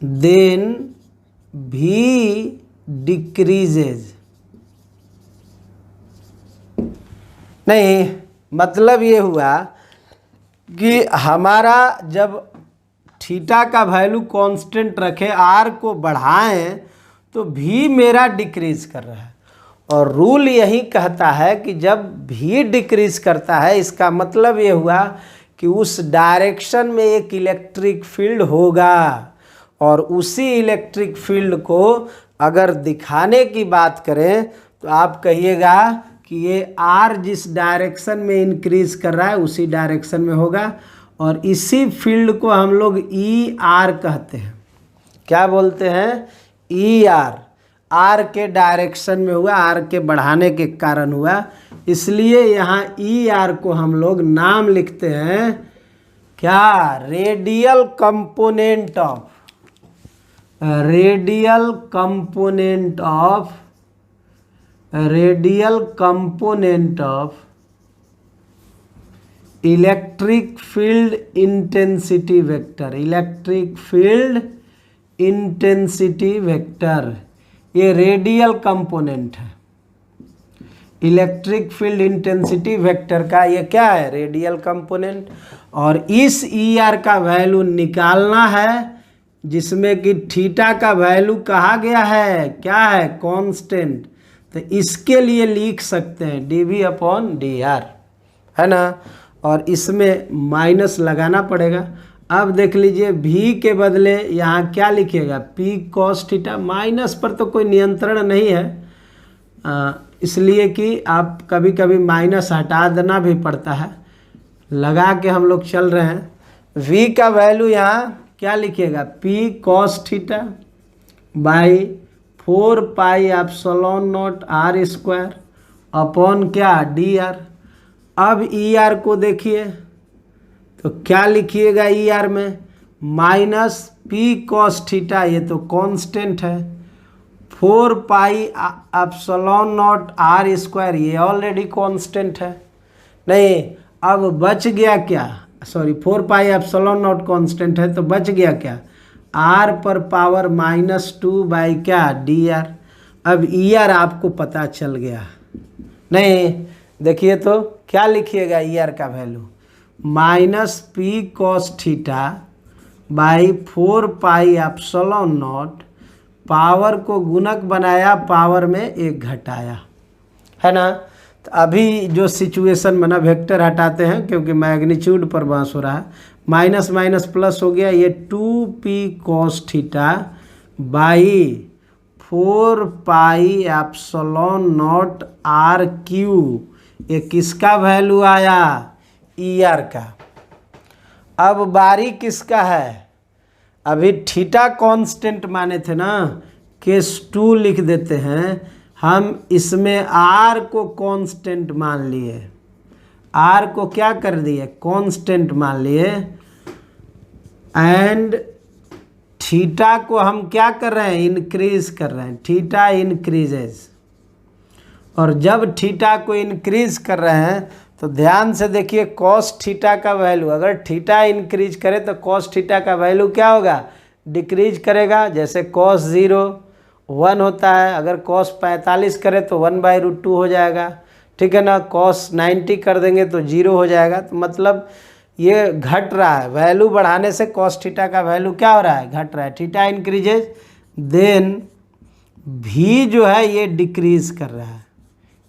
then भी डिक्रीजेज। नहीं, मतलब ये हुआ कि हमारा जब थीटा का वैल्यू कांस्टेंट रखे, आर को बढ़ाएं, तो भी मेरा डिक्रीज कर रहा है। और रूल यही कहता है कि जब भी डिक्रीज करता है इसका मतलब ये हुआ कि उस डायरेक्शन में एक इलेक्ट्रिक फील्ड होगा, और उसी इलेक्ट्रिक फील्ड को अगर दिखाने की बात करें तो आप कहिएगा कि ये आर जिस डायरेक्शन में इंक्रीज कर रहा है उसी डायरेक्शन में होगा, और इसी फील्ड को हम लोग ई आर कहते हैं। क्या बोलते हैं, ई आर। आर के डायरेक्शन में हुआ, आर के बढ़ाने के कारण हुआ, इसलिए यहाँ ई आर को हम लोग नाम लिखते हैं क्या, radial component of, radial component of, radial component of electric field intensity vector, electric field intensity vector. ये रेडियल कंपोनेंट है इलेक्ट्रिक फील्ड इंटेंसिटी वेक्टर का, ये क्या है, रेडियल कंपोनेंट। और इस ई आर का वैल्यू निकालना है, जिसमें कि थीटा का वैल्यू कहा गया है, क्या है, कांस्टेंट। तो इसके लिए लिख सकते हैं dV अपॉन dr, है ना। और इसमें माइनस लगाना पड़ेगा। अब देख लीजिए v के बदले यहाँ क्या लिखिएगा, p cos थीटा। माइनस पर तो कोई नियंत्रण नहीं है, इसलिए कि आप कभी कभी माइनस हटा देना भी पड़ता है, लगा के हम लोग चल रहे हैं। v का वैल्यू यहाँ क्या लिखिएगा, p cos theta by 4 pi epsilon not r square upon क्या dr। अब er को देखिए तो क्या लिखिएगा er में, माइनस p cos थीटा, ये तो कांस्टेंट है, 4 pi epsilon not r square, ये ऑलरेडी कांस्टेंट है। नहीं, अब बच गया क्या, sorry 4 pi epsilon not constant है, तो बच गया क्या, r पर पावर -2 बाई क्या dr। अब er आपको पता चल गया। नहीं, देखिए तो क्या लिखिएगा er का value, minus p cos theta by 4 pi epsilon not, power को गुणक बनाया, पावर में एक घटाया, है ना। तो अभी जो सिचुएशन बना, वेक्टर हटाते हैं क्योंकि मैग्नीट्यूड पर बहस हो रहा है, माइनस माइनस प्लस हो गया, ये 2p cos theta by 4 pi epsilon not r Q, ये किसका वैल्यू आया, er का। अब बारी किसका है, अभी थीटा कांस्टेंट माने थे ना, केस 2 लिख देते हैं हम, इसमें r को कांस्टेंट मान लिए, r को क्या कर दिए, कांस्टेंट मान लिए, एंड थीटा को हम क्या कर रहे हैं, इंक्रीज कर रहे हैं, थीटा इंक्रीजेज। और जब थीटा को इंक्रीज कर रहे हैं तो ध्यान से देखिए, कॉस थीटा का वैल्यू, अगर थीटा इंक्रीज करे तो कॉस थीटा का वैल्यू क्या होगा, डिक्रीज करेगा। जैसे कॉस 0 1 होता है, अगर कॉस 45 करे तो 1/√2 हो जाएगा, ठीक है ना। कॉस 90 कर देंगे तो 0 हो जाएगा। तो मतलब ये घट रहा है, वैल्यू बढ़ाने से कॉस थीटा का वैल्यू क्या हो रहा है, घट रहा है। थीटा इंक्रीजेज, देन भी जो है ये डिक्रीज कर रहा है,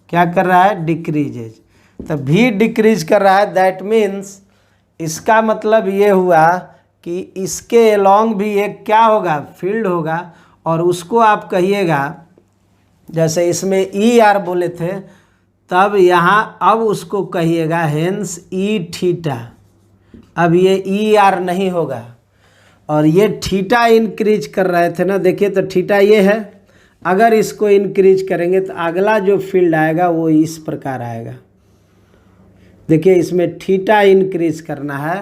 क्या कर रहा है, डिक्रीजेज। तो भी डिक्रीज कर रहा है, दैट मीन्स इसका मतलब ये हुआ कि इसके अलोंग भी एक क्या होगा, फील्ड होगा, और उसको आप कहिएगा, जैसे इसमें ई आर बोले थे, तब यहाँ अब उसको कहिएगा हेंस ई थीटा। अब ये ई आर नहीं होगा, और ये थीटा इंक्रीज कर रहे थे ना, देखिए तो थीटा ये है, अगर इसको इंक्रीज करेंगे तो अगला जो फील्ड आएगा वो इस प्रकार आएगा। देखिए इसमें थीटा इंक्रीज करना है,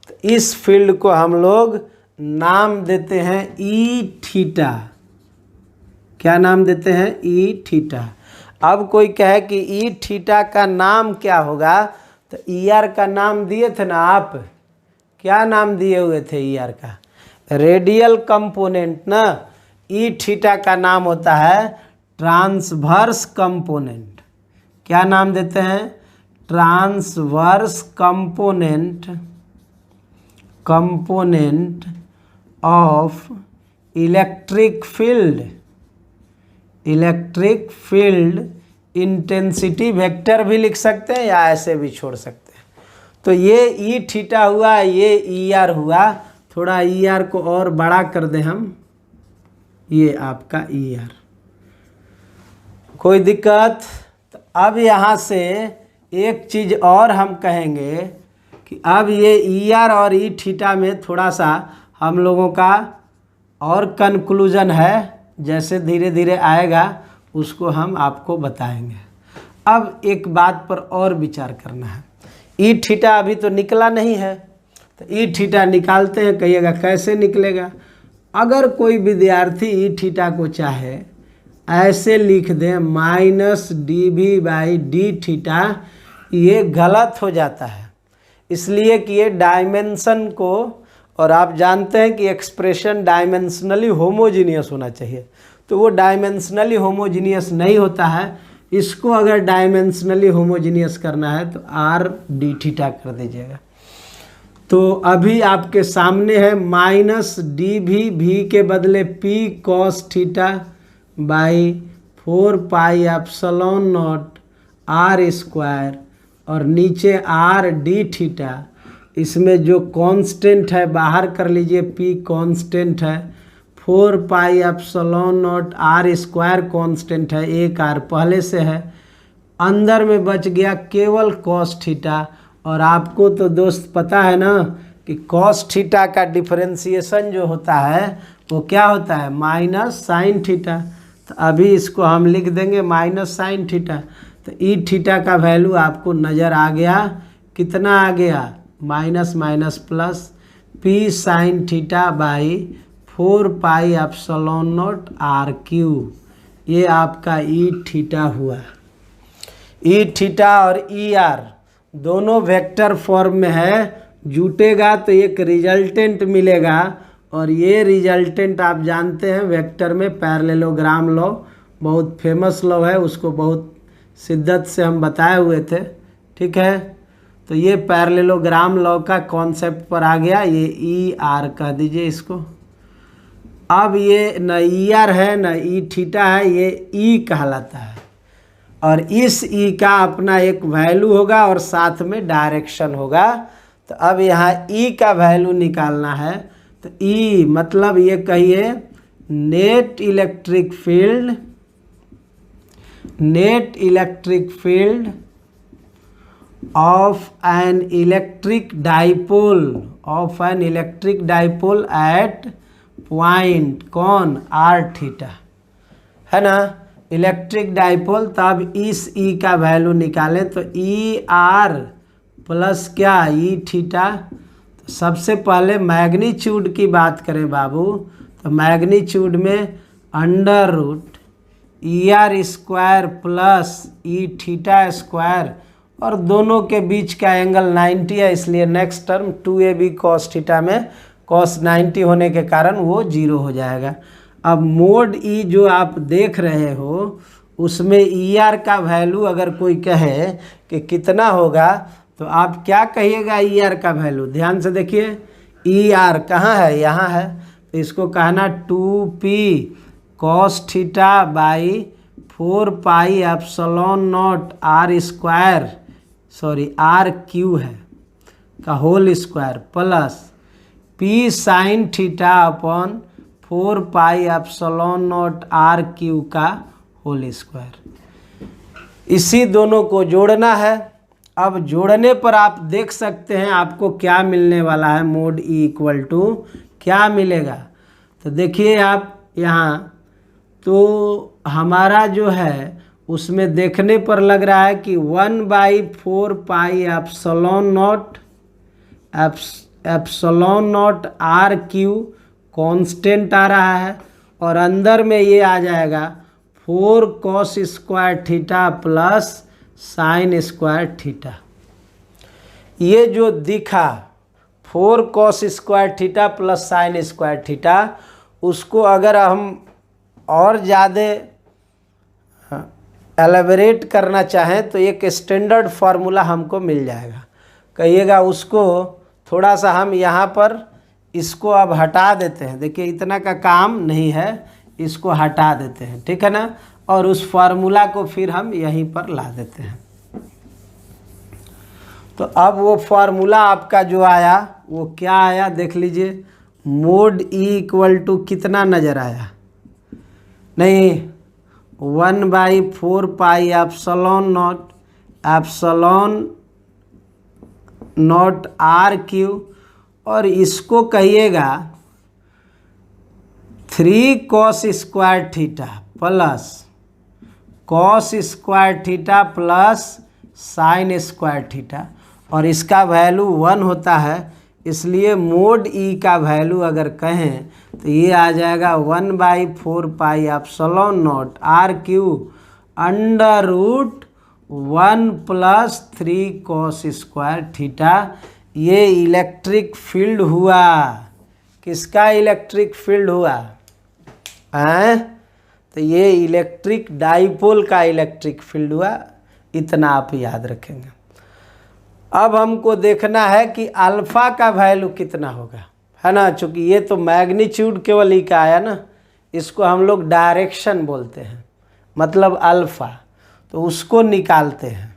तो इस फील्ड को हम लोग नाम देते हैं ई थीटा। क्या नाम देते हैं, ई थीटा। अब कोई कहे कि ई थीटा का नाम क्या होगा, तो ई आर का नाम दिए थे ना आप, क्या नाम दिए हुए थे ई आर का, रेडियल कंपोनेंट ना। ई थीटा का नाम होता है ट्रांसवर्स कंपोनेंट। क्या नाम देते हैं, transverse component, component of electric field. Electric field intensity vector भी लिख सकते हैं या ऐसे भी छोड़ सकते हैं। तो ये ई थीटा हुआ, ये ई आर हुआ। थोड़ा ई आर को और बड़ा कर दें हम, ये आपका ई आर, कोई दिक्कत। तो अब यहाँ से एक चीज़ और हम कहेंगे कि अब ये ई आर और ई थीटा में थोड़ा सा हम लोगों का और कंक्लूजन है, जैसे धीरे धीरे आएगा उसको हम आपको बताएंगे। अब एक बात पर और विचार करना है, ई थीटा अभी तो निकला नहीं है, तो ई थीटा निकालते हैं, कहिएगा कैसे निकलेगा। अगर कोई विद्यार्थी ई थीटा को चाहे ऐसे लिख दें -dv/d थीटा, ये गलत हो जाता है, इसलिए कि ये डायमेंशन को, और आप जानते हैं कि एक्सप्रेशन डायमेंशनली होमोजीनियस होना चाहिए, तो वो डायमेंशनली होमोजीनियस नहीं होता है। इसको अगर डायमेंशनली होमोजीनियस करना है तो r/d थीटा कर दीजिएगा। तो अभी आपके सामने है -dv, v के बदले p cos theta by 4 pi epsilon not r square, और नीचे r/d थीटा। इसमें जो कांस्टेंट है बाहर कर लीजिए, P कांस्टेंट है, 4 pi epsilon not R square constant है, एक R पहले से है, अंदर में बच गया केवल कॉस थीटा। और आपको तो दोस्त पता है ना कि कॉस थीटा का डिफरेंशिएशन जो होता है वो क्या होता है, माइनस साइन थीटा। तो अभी इसको हम लिख देंगे माइनस साइन थीटा। तो ई थीटा का वैल्यू आपको नज़र आ गया, कितना आ गया, minus minus plus P sine theta by 4 pi epsilon naught are cube. ये आपका ई थीटा हुआ। ई थीटा और ई आर दोनों वेक्टर फॉर्म में है, जुटेगा तो एक रिजल्टेंट मिलेगा, और ये रिजल्टेंट आप जानते हैं वेक्टर में पैरेललोग्राम लॉ बहुत फेमस लॉ है, उसको बहुत शिद्दत से हम बताए हुए थे, ठीक है। तो ये पैरेललोग्राम लॉ का कॉन्सेप्ट पर आ गया, ये ई आर कह दीजिए इसको। अब ये न ई आर है न ई थीटा है, ये ई कहलाता है, और इस ई का अपना एक वैल्यू होगा और साथ में डायरेक्शन होगा। तो अब यहाँ ई का वैल्यू निकालना है, तो ई मतलब ये कहिए net electric field, net electric field of an electric dipole, of an electric dipole eight point कौन, आर थीटा, है ना, इलेक्ट्रिक डाइपोल। तब इस ई का वैल्यू निकालें तो ई आर प्लस क्या, ई थीटा। तो सबसे पहले मैग्नीट्यूड की बात करें बाबू, तो मैग्नीट्यूड में under root E R square plus E theta square, और दोनों के बीच का एंगल 90 है, इसलिए next term 2ab cos theta में कॉस 90 होने के कारण वो 0 हो जाएगा। अब मोड ई जो आप देख रहे हो उसमें ई आर का वैल्यू अगर कोई कहे कि कितना होगा, तो आप क्या कहिएगा ई आर का वैल्यू, ध्यान से देखिए, ई आर कहाँ है, यहाँ है, तो इसको कहना 2p cos theta by 4 pi epsilon naught R square, sorry R cube है का whole square, plus p sine theta upon 4 pi epsilon naught are cube का होल स्क्वायर। इसी दोनों को जोड़ना है। अब जोड़ने पर आप देख सकते हैं आपको क्या मिलने वाला है, मोड ई इक्वल टू क्या मिलेगा। तो देखिए आप यहाँ, तो हमारा जो है उसमें देखने पर लग रहा है कि 1/4 pi epsilon naught are q constant आ रहा है, और अंदर में ये आ जाएगा 4 cos square theta plus sign square theta. ये जो दिखा 4 cos square theta plus sign square theta, उसको अगर हम और ज़्यादा एलेबरेट करना चाहें तो एक स्टैंडर्ड फार्मूला हमको मिल जाएगा, कहिएगा उसको थोड़ा सा हम यहाँ पर इसको अब हटा देते हैं। देखिए इतना का काम नहीं है, इसको हटा देते हैं, ठीक है ना, और उस फार्मूला को फिर हम यहीं पर ला देते हैं। तो अब वो फार्मूला आपका जो आया वो क्या आया देख लीजिए, मोड ई इक्वल टू कितना नज़र आया, नहीं 1/4 pi epsilon naught are Q, और इसको कहिएगा 3 cos square theta plus cos square theta plus sign square theta, और इसका वैल्यू 1 होता है, इसलिए मोड ई का वैल्यू अगर कहें तो ये आ जाएगा 1/4 pi epsilon naught are cube under root 1 plus 3 cos square theta. ये इलेक्ट्रिक फील्ड हुआ, किसका इलेक्ट्रिक फील्ड हुआ हैं, तो ये इलेक्ट्रिक डाइपोल का इलेक्ट्रिक फील्ड हुआ, इतना आप याद रखेंगे। अब हमको देखना है कि अल्फ़ा का वैल्यू कितना होगा, है ना, चूँकि ये तो मैग्नीट्यूड केवल ही का आया ना, इसको हम लोग डायरेक्शन बोलते हैं, मतलब अल्फ़ा, तो उसको निकालते हैं।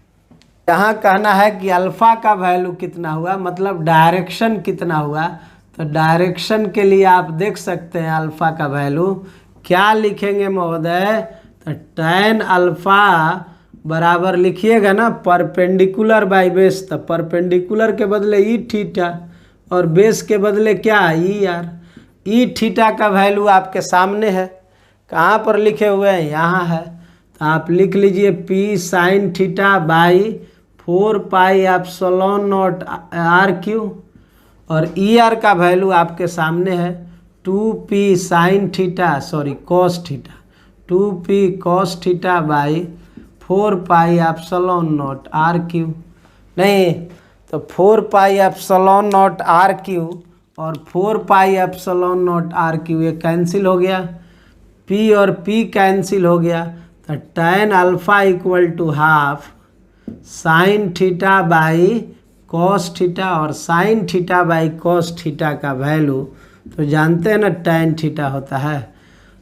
यहाँ कहना है कि अल्फ़ा का वैल्यू कितना हुआ, मतलब डायरेक्शन कितना हुआ। तो डायरेक्शन के लिए आप देख सकते हैं अल्फ़ा का वैल्यू क्या लिखेंगे महोदय, तो tan अल्फ़ा बराबर लिखिएगा ना परपेंडिकुलर बाई बेस। तो परपेंडिकुलर के बदले ई थीटा और बेस के बदले क्या ई आर। ई थीटा का वैल्यू आपके सामने है, कहाँ पर लिखे हुए हैं, यहाँ है। तो आप लिख लीजिए P sine theta by 4 pi epsilon naught are Q, और ई आर का वैल्यू आपके सामने है 2p sine theta cos theta, 2p cos theta by 4 pi epsilon naught are cube. नहीं तो 4 pi epsilon naught are Q और 4 pi epsilon naught are cube ये cancel हो गया, p और p कैंसिल हो गया। तो tan alpha equal to half sin theta by cos theta, और sin theta by cos theta का वैल्यू तो जानते हैं ना tan थीटा होता है।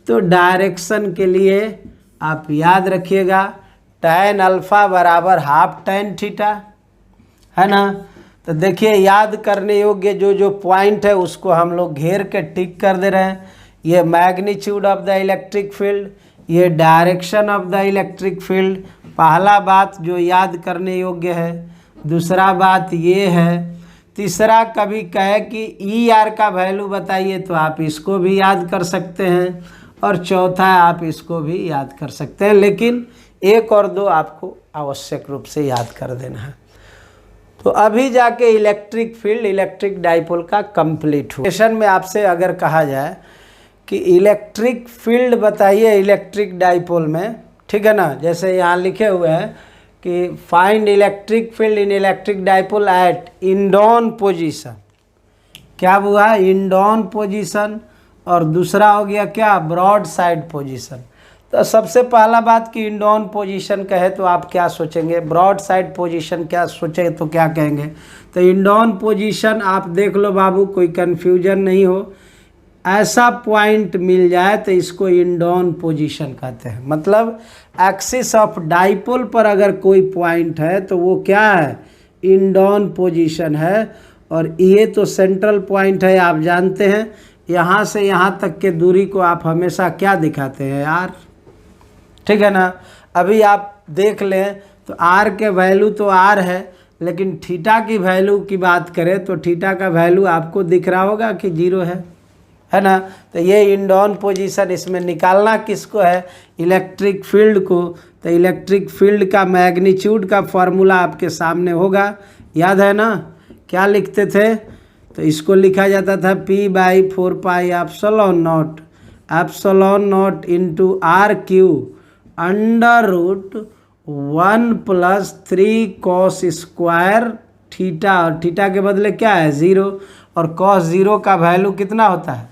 तो डायरेक्शन के लिए आप याद रखिएगा tan अल्फ़ा बराबर हाफ tan थीटा, है ना। तो देखिए याद करने योग्य जो जो पॉइंट है उसको हम लोग घेर के टिक कर दे रहे हैं। ये magnitude of the electric field, ये direction of the electric field, पहला बात जो याद करने योग्य है। दूसरा बात ये है, तीसरा कभी कहे कि ई आर का वैल्यू बताइए तो आप इसको भी याद कर सकते हैं, और चौथा आप इसको भी याद कर सकते हैं, लेकिन एक और दो आपको आवश्यक रूप से याद कर देना है। तो अभी जाके इलेक्ट्रिक फील्ड इलेक्ट्रिक डाइपोल का कंप्लीट हो। क्वेश्चन में आपसे अगर कहा जाए कि इलेक्ट्रिक फील्ड बताइए इलेक्ट्रिक डाइपोल में, ठीक है ना, जैसे यहाँ लिखे हुए हैं कि find electric field in electric dipole at end on position, क्या हुआ इंडॉन पोजीशन, और दूसरा हो गया क्या ब्रॉड साइड पोजीशन। तो सबसे पहला बात कि इंडॉन पोजीशन कहे तो आप क्या सोचेंगे, ब्रॉड साइड पोजीशन क्या सोचे तो क्या कहेंगे। तो इंडॉन पोजीशन आप देख लो बाबू, कोई कन्फ्यूजन नहीं हो, ऐसा पॉइंट मिल जाए तो इसको इंडॉन पोजीशन कहते हैं। मतलब एक्सिस ऑफ डाइपोल पर अगर कोई पॉइंट है तो वो क्या है, इंडॉन पोजीशन है। और ये तो सेंट्रल पॉइंट है, आप जानते हैं यहाँ से यहाँ तक के दूरी को आप हमेशा क्या दिखाते हैं आर, ठीक है ना। अभी आप देख लें तो आर के वैल्यू तो आर है, लेकिन थीटा की वैल्यू की बात करें तो थीटा का वैल्यू आपको दिख रहा होगा कि 0 है ना। तो ये इंडॉन पोजीशन, इसमें निकालना किसको है, इलेक्ट्रिक फील्ड को। तो इलेक्ट्रिक फील्ड का मैग्नीट्यूड का फॉर्मूला आपके सामने होगा, याद है ना, क्या लिखते थे, तो इसको लिखा जाता था p by 4 pi epsilon naught into R cube under root 1 plus 3 cos square theta, और थीटा के बदले क्या है 0, और कॉस 0 का वैल्यू कितना होता है,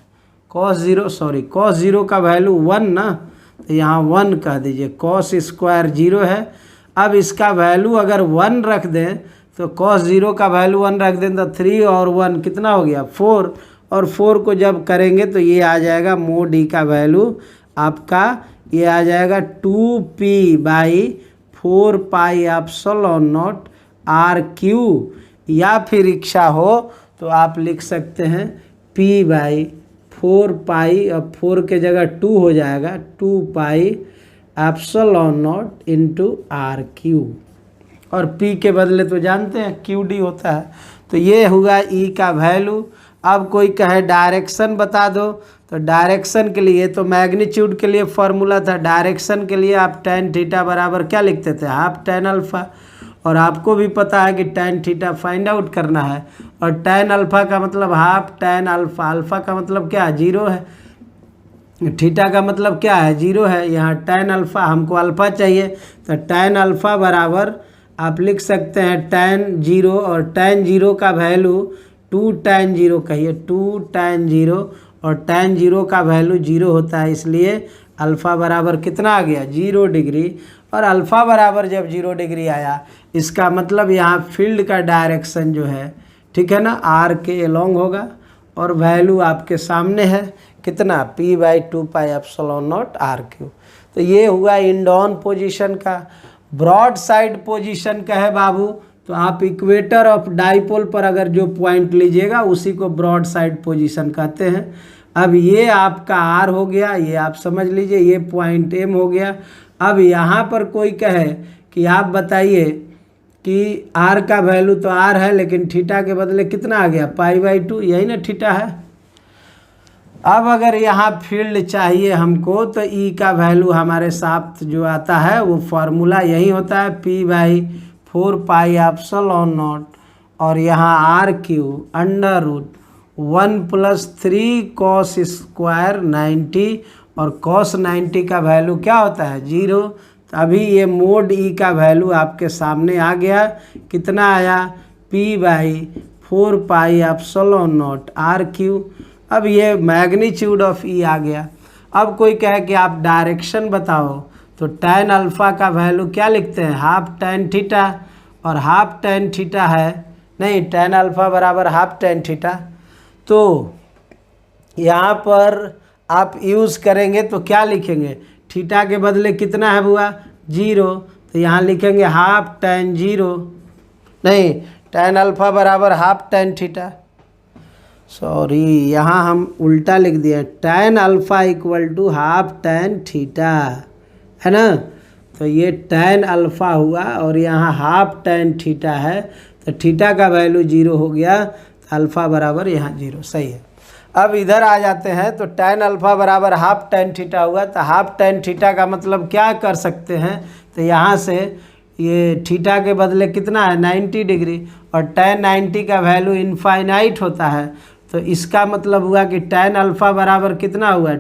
कॉस 0 का वैल्यू 1 ना, तो यहाँ 1 कह दीजिए, कॉस स्क्वायर 0 है। अब इसका वैल्यू अगर 1 रख दें तो कॉस 0 का वैल्यू 1 रख दें तो 3 और 1 कितना हो गया 4, और 4 को जब करेंगे तो ये आ जाएगा मोड ई का वैल्यू आपका, ये आ जाएगा 2p by 4 pi epsilon naught are cube, या फिर इच्छा हो तो आप लिख सकते हैं p बाई 4 पाई, अब 4 के जगह 2 हो जाएगा 2 pi epsilon naught into R Q, और p के बदले तो जानते हैं QD होता है। तो ये हुआ E का वैल्यू। अब कोई कहे डायरेक्शन बता दो, तो डायरेक्शन के लिए तो मैग्नीट्यूड के लिए फॉर्मूला था, डायरेक्शन के लिए आप tan थीटा बराबर क्या लिखते थे, हाफ tan अल्फ़ा, और आपको भी पता है कि tan थीटा फाइंड आउट करना है, और tan अल्फ़ा का मतलब हाफ tan अल्फ़ा, अल्फ़ा का मतलब क्या 0 है, थीटा का मतलब क्या है 0 है, यहाँ tan अल्फ़ा हमको अल्फ़ा चाहिए, तो tan अल्फ़ा बराबर आप लिख सकते हैं tan 0, और tan 0 का वैल्यू 2 tan 0 कहिए, 2 tan 0, और tan 0 का वैल्यू 0 होता है, इसलिए अल्फ़ा बराबर कितना आ गया 0 डिग्री। और अल्फ़ा बराबर जब 0 डिग्री आया इसका मतलब यहाँ फील्ड का डायरेक्शन जो है, ठीक है ना, आर के एलोंग होगा, और वैल्यू आपके सामने है कितना p by 2 pi epsilon naught are Q. तो ये हुआ इंडॉन पोजीशन का। ब्रॉड साइड पोजीशन का है बाबू, तो आप इक्वेटर ऑफ डाइपोल पर अगर जो पॉइंट लीजिएगा उसी को ब्रॉड साइड पोजीशन कहते हैं। अब ये आपका आर हो गया, ये आप समझ लीजिए, ये पॉइंट एम हो गया। अब यहाँ पर कोई कहे कि आप बताइए कि आर का वैल्यू तो आर है, लेकिन थीटा के बदले कितना आ गया, π/2, यही ना थीटा है। अब अगर यहाँ फील्ड चाहिए हमको तो ई का वैल्यू हमारे साथ जो आता है वो फार्मूला यही होता है, p/4πε0, और यहाँ r³ √1 + 3 cos² 90, और cos 90 का वैल्यू क्या होता है, 0। तो अभी ये मोड ई का वैल्यू आपके सामने आ गया, कितना आया, p/4πε0 r³। अब ये मैग्नीट्यूड ऑफ ई आ गया। अब कोई कहे कि आप डायरेक्शन बताओ, तो tan अल्फ़ा का वैल्यू क्या लिखते हैं, हाफ tan थीटा, और हाफ tan थीटा है, नहीं, tan अल्फ़ा बराबर हाफ tan थीटा। तो यहाँ पर आप यूज़ करेंगे तो क्या लिखेंगे, थीटा के बदले कितना है बुआ, 0, तो यहाँ लिखेंगे हाफ tan 0, नहीं, tan अल्फ़ा बराबर हाफ tan थीटा, सॉरी यहाँ हम उल्टा लिख दिए, tan alpha = half tan theta, है ना। तो ये tan अल्फ़ा हुआ और यहाँ हाफ tan थीटा है, तो थीटा का वैल्यू 0 हो गया, तो अल्फ़ा बराबर यहाँ 0, सही है। अब इधर आ जाते हैं, तो tan अल्फ़ा बराबर हाफ tan थीटा हुआ, तो हाफ tan थीटा का मतलब क्या कर सकते हैं, तो यहाँ से ये थीटा के बदले कितना है, 90 डिग्री, और tan 90 का वैल्यू इनफाइनाइट होता है, तो इसका मतलब हुआ कि tan अल्फ़ा बराबर कितना हुआ,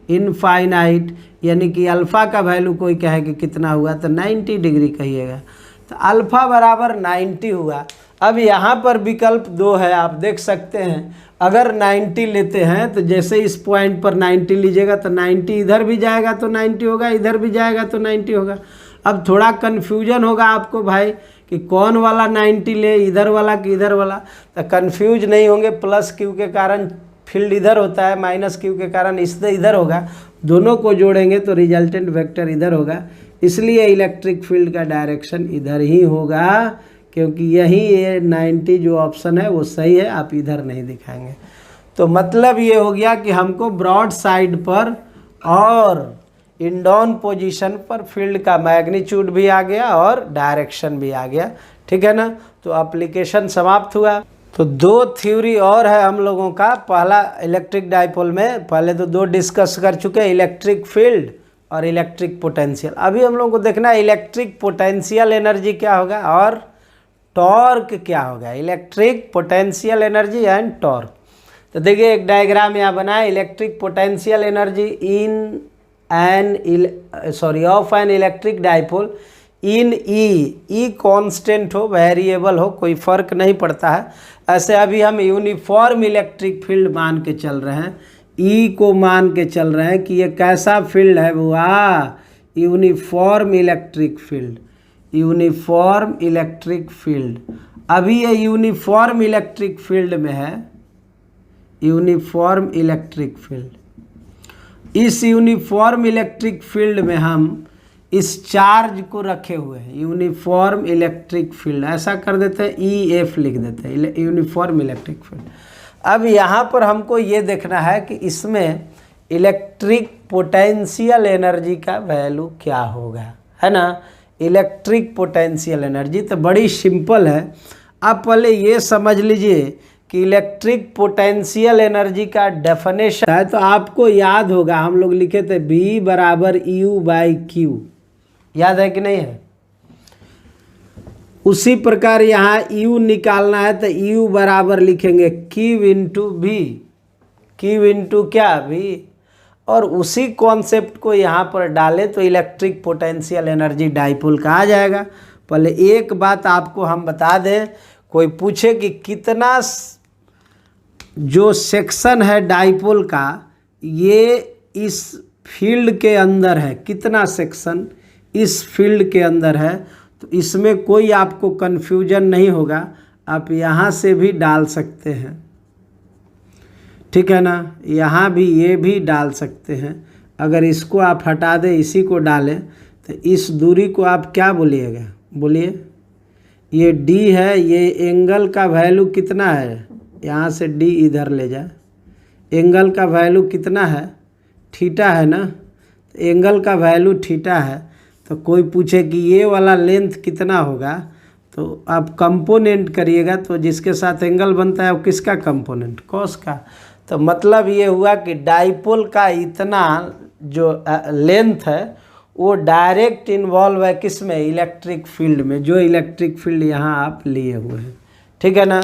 इनफाइनाइट, यानी कि अल्फ़ा का वैल्यू कोई कहे कि कितना हुआ, तो 90 डिग्री कहिएगा, तो अल्फ़ा बराबर 90 हुआ। अब यहाँ पर विकल्प 2 है, आप देख सकते हैं, अगर 90 लेते हैं तो जैसे इस पॉइंट पर 90 लीजिएगा तो 90 इधर भी जाएगा तो 90 होगा, इधर भी जाएगा तो 90 होगा। अब थोड़ा कन्फ्यूजन होगा आपको भाई कि कौन वाला 90 ले, इधर वाला कि इधर वाला, तो कन्फ्यूज नहीं होंगे, +q के कारण फील्ड इधर होता है, -q के कारण इससे इधर होगा, दोनों को जोड़ेंगे तो रिजल्टेंट वेक्टर इधर होगा, इसलिए इलेक्ट्रिक फील्ड का डायरेक्शन इधर ही होगा, क्योंकि यही ये 90 जो ऑप्शन है वो सही है, आप इधर नहीं दिखाएंगे। तो मतलब ये हो गया कि हमको ब्रॉड साइड पर और इन डाउन पोजीशन पर फील्ड का मैग्नीट्यूड भी आ गया और डायरेक्शन भी आ गया, ठीक है ना। तो एप्लीकेशन समाप्त हुआ। तो 2 थ्योरी और है हम लोगों का, पहला इलेक्ट्रिक डाइपोल में पहले तो 2 डिस्कस कर चुके हैं, इलेक्ट्रिक फील्ड और इलेक्ट्रिक पोटेंशियल। अभी हम लोगों को देखना है इलेक्ट्रिक पोटेंशियल एनर्जी क्या होगा और टॉर्क क्या होगा, electric potential energy and torque. तो देखिए एक डायग्राम यहाँ बना है, electric potential energy in of an electric dipole in E constant हो, वेरिएबल हो, कोई फर्क नहीं पड़ता है। ऐसे अभी हम यूनिफॉर्म इलेक्ट्रिक फील्ड मान के चल रहे हैं, ई को मान के चल रहे हैं कि ये कैसा फील्ड है वो, uniform electric field, uniform electric field. अभी ये यूनिफॉर्म इलेक्ट्रिक फील्ड में है, यूनिफॉर्म इलेक्ट्रिक फील्ड। इस यूनिफॉर्म इलेक्ट्रिक फील्ड में हम इस चार्ज को रखे हुए हैं, यूनिफॉर्म इलेक्ट्रिक फील्ड, ऐसा कर देते हैं, EF लिख देते हैं, यूनिफॉर्म इलेक्ट्रिक फील्ड। अब यहाँ पर हमको ये देखना है कि इसमें इलेक्ट्रिक पोटेंशियल एनर्जी का वैल्यू क्या होगा, है ना। इलेक्ट्रिक पोटेंशियल एनर्जी तो बड़ी सिंपल है, आप पहले ये समझ लीजिए कि इलेक्ट्रिक पोटेंशियल एनर्जी का डेफिनेशन है, तो आपको याद होगा हम लोग लिखे थे B = U/Q, याद है कि नहीं है। उसी प्रकार यहाँ U निकालना है तो U बराबर लिखेंगे Q × V, Q × क्या V, और उसी कॉन्सेप्ट को यहाँ पर डालें तो इलेक्ट्रिक पोटेंशियल एनर्जी डाइपोल का आ जाएगा। पहले एक बात आपको हम बता दें, कोई पूछे कि कितना जो सेक्शन है डाइपोल का ये इस फील्ड के अंदर है, कितना सेक्शन इस फील्ड के अंदर है, तो इसमें कोई आपको कन्फ्यूजन नहीं होगा, आप यहाँ से भी डाल सकते हैं, ठीक है ना, यहाँ भी ये भी डाल सकते हैं। अगर इसको आप हटा दें इसी को डालें तो इस दूरी को आप क्या बोलिएगा, बोलिए। ये d है, ये एंगल का वैल्यू कितना है, यहाँ से d इधर ले जाए, एंगल का वैल्यू कितना है, थीटा है ना, तो एंगल का वैल्यू थीटा है। तो कोई पूछे कि ये वाला लेंथ कितना होगा, तो आप कंपोनेंट करिएगा, तो जिसके साथ एंगल बनता है वो किसका कंपोनेंट, कॉस का। तो मतलब ये हुआ कि डाइपोल का इतना जो लेंथ है वो डायरेक्ट इन्वॉल्व है किस में, इलेक्ट्रिक फील्ड में, जो इलेक्ट्रिक फील्ड यहाँ आप लिए हुए हैं, ठीक है ना।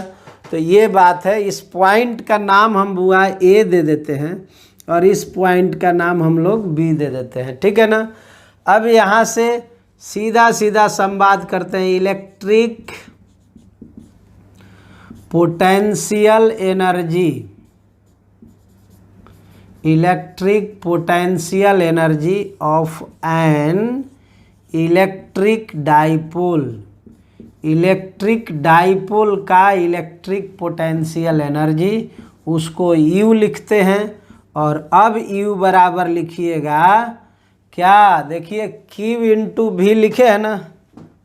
तो ये बात है। इस पॉइंट का नाम हम बुआ ए दे देते हैं और इस पॉइंट का नाम हम लोग बी दे देते हैं, ठीक है ना। अब यहाँ से सीधा सीधा संवाद करते हैं, electric potential energy, electric potential energy of an electric dipole, electric dipole का इलेक्ट्रिक पोटेंशियल एनर्जी, उसको U लिखते हैं। और अब U बराबर लिखिएगा क्या, देखिए Q इंटू V लिखे है ना,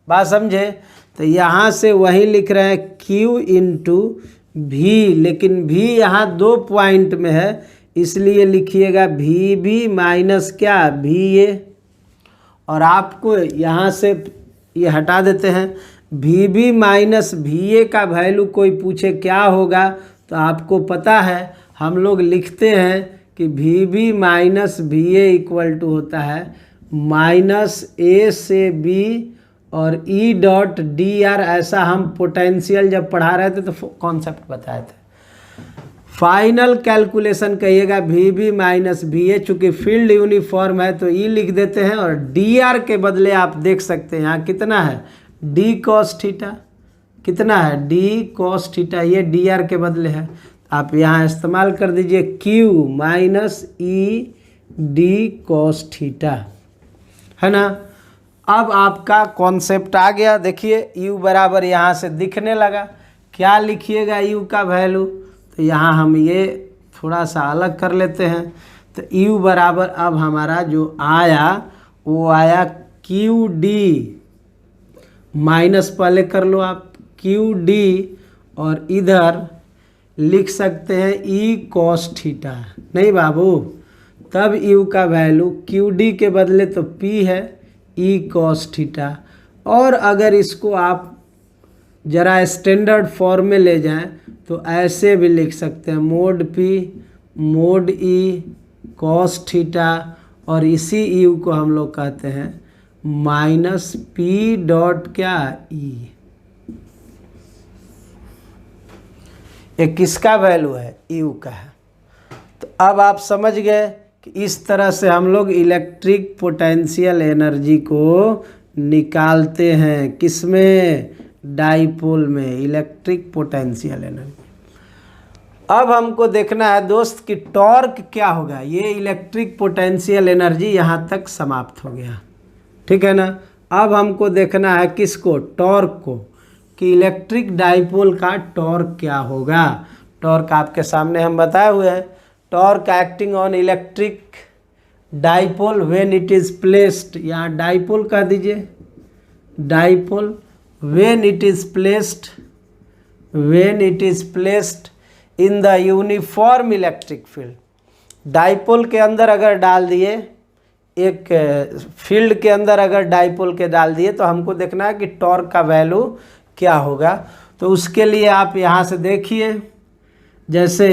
बात समझे। तो यहाँ से वही लिख रहे हैं Q इंटू V, लेकिन V यहाँ 2 पॉइंट में है, इसलिए लिखिएगा VB माइनस क्या, VA। और आपको यहाँ से ये हटा देते हैं, VB माइनस VA का वैल्यू कोई पूछे क्या होगा, तो आपको पता है हम लोग लिखते हैं कि VB minus VA equal to होता है माइनस A से B और E डॉट DR। ऐसा हम पोटेंशियल जब पढ़ा रहे थे तो कॉन्सेप्ट बताए थे। फाइनल कैलकुलेशन कहिएगा VB माइनस VA, चूँकि फील्ड यूनिफॉर्म है तो E लिख देते हैं, और DR के बदले आप देख सकते हैं यहाँ कितना है, D cos थीटा, कितना है D cos थीटा, ये DR के बदले है। आप यहाँ इस्तेमाल कर दीजिए Q minus E D cos theta, है ना। अब आपका कॉन्सेप्ट आ गया। देखिए U बराबर यहाँ से दिखने लगा, क्या लिखिएगा U का वैल्यू, तो यहाँ हम ये थोड़ा सा अलग कर लेते हैं। तो U बराबर अब हमारा जो आया वो आया QD माइनस, पहले कर लो आप QD, और इधर लिख सकते हैं E cos थीटा, नहीं बाबू, तब U का वैल्यू QD के बदले तो P है E cos थीटा। और अगर इसको आप ज़रा स्टैंडर्ड फॉर्म में ले जाएं तो ऐसे भी लिख सकते हैं, mode P mode E cos theta, और इसी U को हम लोग कहते हैं माइनस P डॉट क्या E। ये किसका वैल्यू है, U का है। तो अब आप समझ गए कि इस तरह से हम लोग इलेक्ट्रिक पोटेंशियल एनर्जी को निकालते हैं, किसमें, डाइपोल में, इलेक्ट्रिक पोटेंशियल एनर्जी। अब हमको देखना है दोस्त कि टॉर्क क्या होगा। ये इलेक्ट्रिक पोटेंशियल एनर्जी यहाँ तक समाप्त हो गया, ठीक है ना। अब हमको देखना है किसको, टॉर्क को, कि इलेक्ट्रिक डाइपोल का टॉर्क क्या होगा। टॉर्क आपके सामने हम बताए हुए हैं, torque acting on electric dipole when it is placed, यहाँ डाइपोल कह दीजिए, dipole when it is placed in the uniform electric field। Dipole के अंदर अगर डाल दिए, एक फील्ड के अंदर अगर डाइपोल के डाल दिए, तो हमको देखना है कि टॉर्क का वैल्यू क्या होगा। तो उसके लिए आप यहाँ से देखिए, जैसे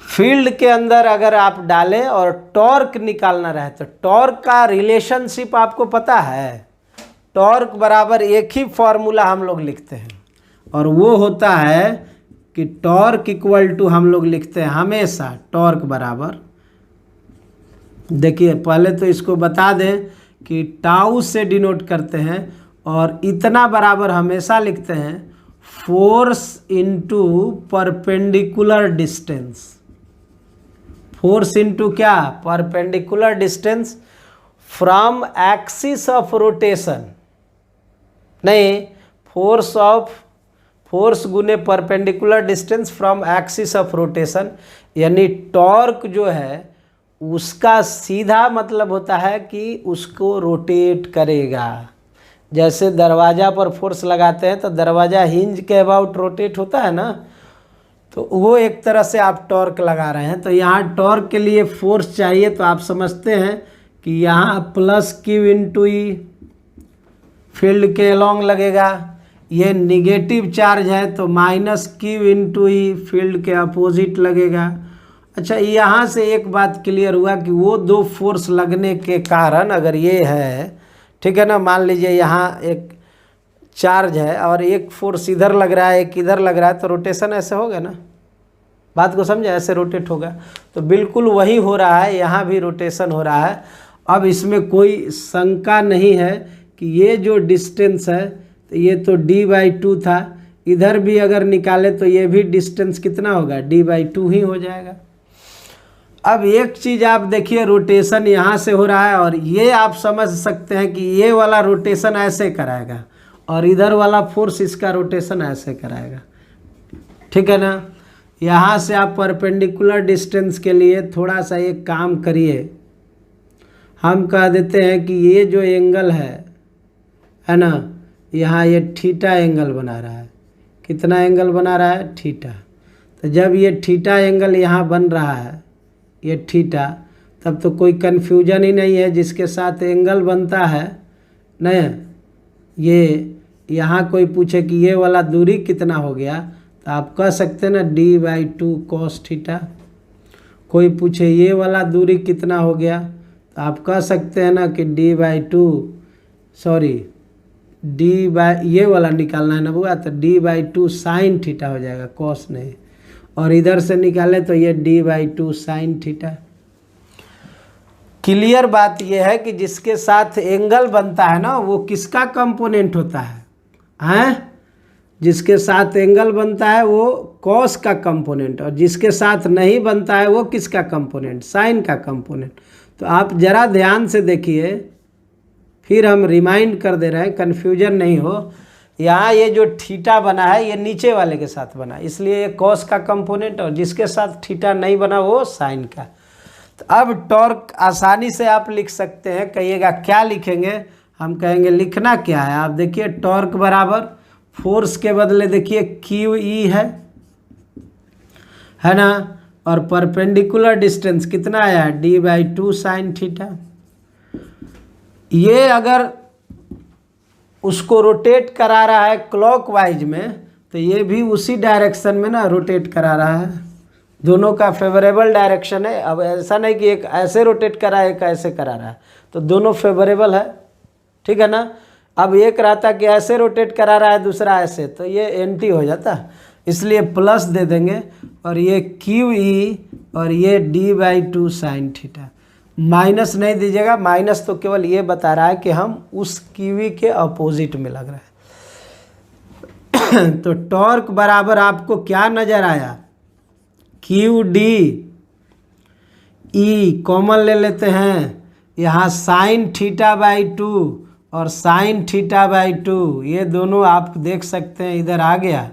फील्ड के अंदर अगर आप डालें और टॉर्क निकालना रहे, तो टॉर्क का रिलेशनशिप आपको पता है, टॉर्क बराबर एक ही फॉर्मूला हम लोग लिखते हैं, और वो होता है कि टॉर्क इक्वल टू हम लोग लिखते हैं हमेशा टॉर्क बराबर, देखिए पहले तो इसको बता दें कि टाउ से डिनोट करते हैं, और इतना बराबर हमेशा लिखते हैं force into perpendicular distance, force into क्या, perpendicular distance from axis of rotation, नहीं, फोर्स गुने perpendicular distance from axis of rotation, यानी टॉर्क जो है उसका सीधा मतलब होता है कि उसको रोटेट करेगा। जैसे दरवाज़ा पर फोर्स लगाते हैं तो दरवाज़ा हिंज के अबाउट रोटेट होता है ना, तो वो एक तरह से आप टॉर्क लगा रहे हैं। तो यहाँ टॉर्क के लिए फोर्स चाहिए, तो आप समझते हैं कि यहाँ प्लस क्यू इंटू ई फील्ड के अलॉन्ग लगेगा। ये निगेटिव चार्ज है तो माइनस क्यू इंटू ई फील्ड के अपोजिट लगेगा। अच्छा, यहाँ से एक बात क्लियर हुआ कि वो दो फोर्स लगने के कारण अगर ये है, ठीक है ना, मान लीजिए यहाँ एक चार्ज है और एक फोर्स इधर लग रहा है एक इधर लग रहा है, तो रोटेशन ऐसे होगा ना, बात को समझे, ऐसे रोटेट होगा। तो बिल्कुल वही हो रहा है, यहाँ भी रोटेशन हो रहा है। अब इसमें कोई शंका नहीं है कि ये जो डिस्टेंस है, तो ये तो d/2 था, इधर भी अगर निकाले तो ये भी डिस्टेंस कितना होगा, d/2 ही हो जाएगा। अब एक चीज़ आप देखिए, रोटेशन यहाँ से हो रहा है और ये आप समझ सकते हैं कि ये वाला रोटेशन ऐसे कराएगा और इधर वाला फोर्स इसका रोटेशन ऐसे कराएगा, ठीक है ना। यहाँ से आप परपेंडिकुलर डिस्टेंस के लिए थोड़ा सा एक काम करिए, हम कह देते हैं कि ये जो एंगल है ना, यहाँ ये थीटा एंगल बना रहा है। कितना एंगल बना रहा है, थीटा। तो जब ये थीटा एंगल यहाँ बन रहा है, ये थीटा, तब तो कोई कन्फ्यूजन ही नहीं है, जिसके साथ एंगल बनता है नहीं, ये यहाँ कोई पूछे कि ये वाला दूरी कितना हो गया, तो आप कह सकते हैं ना d/2 cos थीटा। कोई पूछे ये वाला दूरी कितना हो गया, तो आप कह सकते हैं ना कि ये वाला निकालना है ना बुआ, तो d/2 sin थीटा हो जाएगा, cos नहीं। और इधर से निकाले तो ये d/2 sin थीटा। क्लियर बात यह है कि जिसके साथ एंगल बनता है ना, वो किसका कंपोनेंट होता है, हैं? जिसके साथ एंगल बनता है वो कॉस का कंपोनेंट, और जिसके साथ नहीं बनता है वो किसका कंपोनेंट, साइन का कंपोनेंट। तो आप ज़रा ध्यान से देखिए, फिर हम रिमाइंड कर दे रहे हैं, कन्फ्यूजन नहीं हो। यहाँ ये जो थीटा बना है ये नीचे वाले के साथ बना, इसलिए ये कॉस का कंपोनेंट, और जिसके साथ थीटा नहीं बना वो साइन का। तो अब टॉर्क आसानी से आप लिख सकते हैं। कहिएगा क्या लिखेंगे, हम कहेंगे लिखना क्या है। आप देखिए, टॉर्क बराबर फोर्स के बदले देखिए क्यू ई है ना, और परपेंडिकुलर डिस्टेंस कितना आया है, d/2 sin थीटा। ये अगर उसको रोटेट करा रहा है क्लॉकवाइज में, तो ये भी उसी डायरेक्शन में ना रोटेट करा रहा है। दोनों का फेवरेबल डायरेक्शन है। अब ऐसा नहीं कि एक ऐसे रोटेट करा है एक ऐसे करा रहा है, तो दोनों फेवरेबल है, ठीक है ना। अब एक रहता कि ऐसे रोटेट करा रहा है, दूसरा ऐसे, तो ये एंटी हो जाता, इसलिए प्लस दे देंगे। और ये क्यू ई और ये d/2 sin थीटा, माइनस नहीं दीजिएगा। माइनस तो केवल ये बता रहा है कि हम उस क्यू ई के अपोजिट में लग रहा है। तो टॉर्क बराबर आपको क्या नजर आया, क्यू डी ई कॉमन ले लेते हैं, यहाँ sin θ/2 और sin θ/2, ये दोनों आप देख सकते हैं इधर आ गया,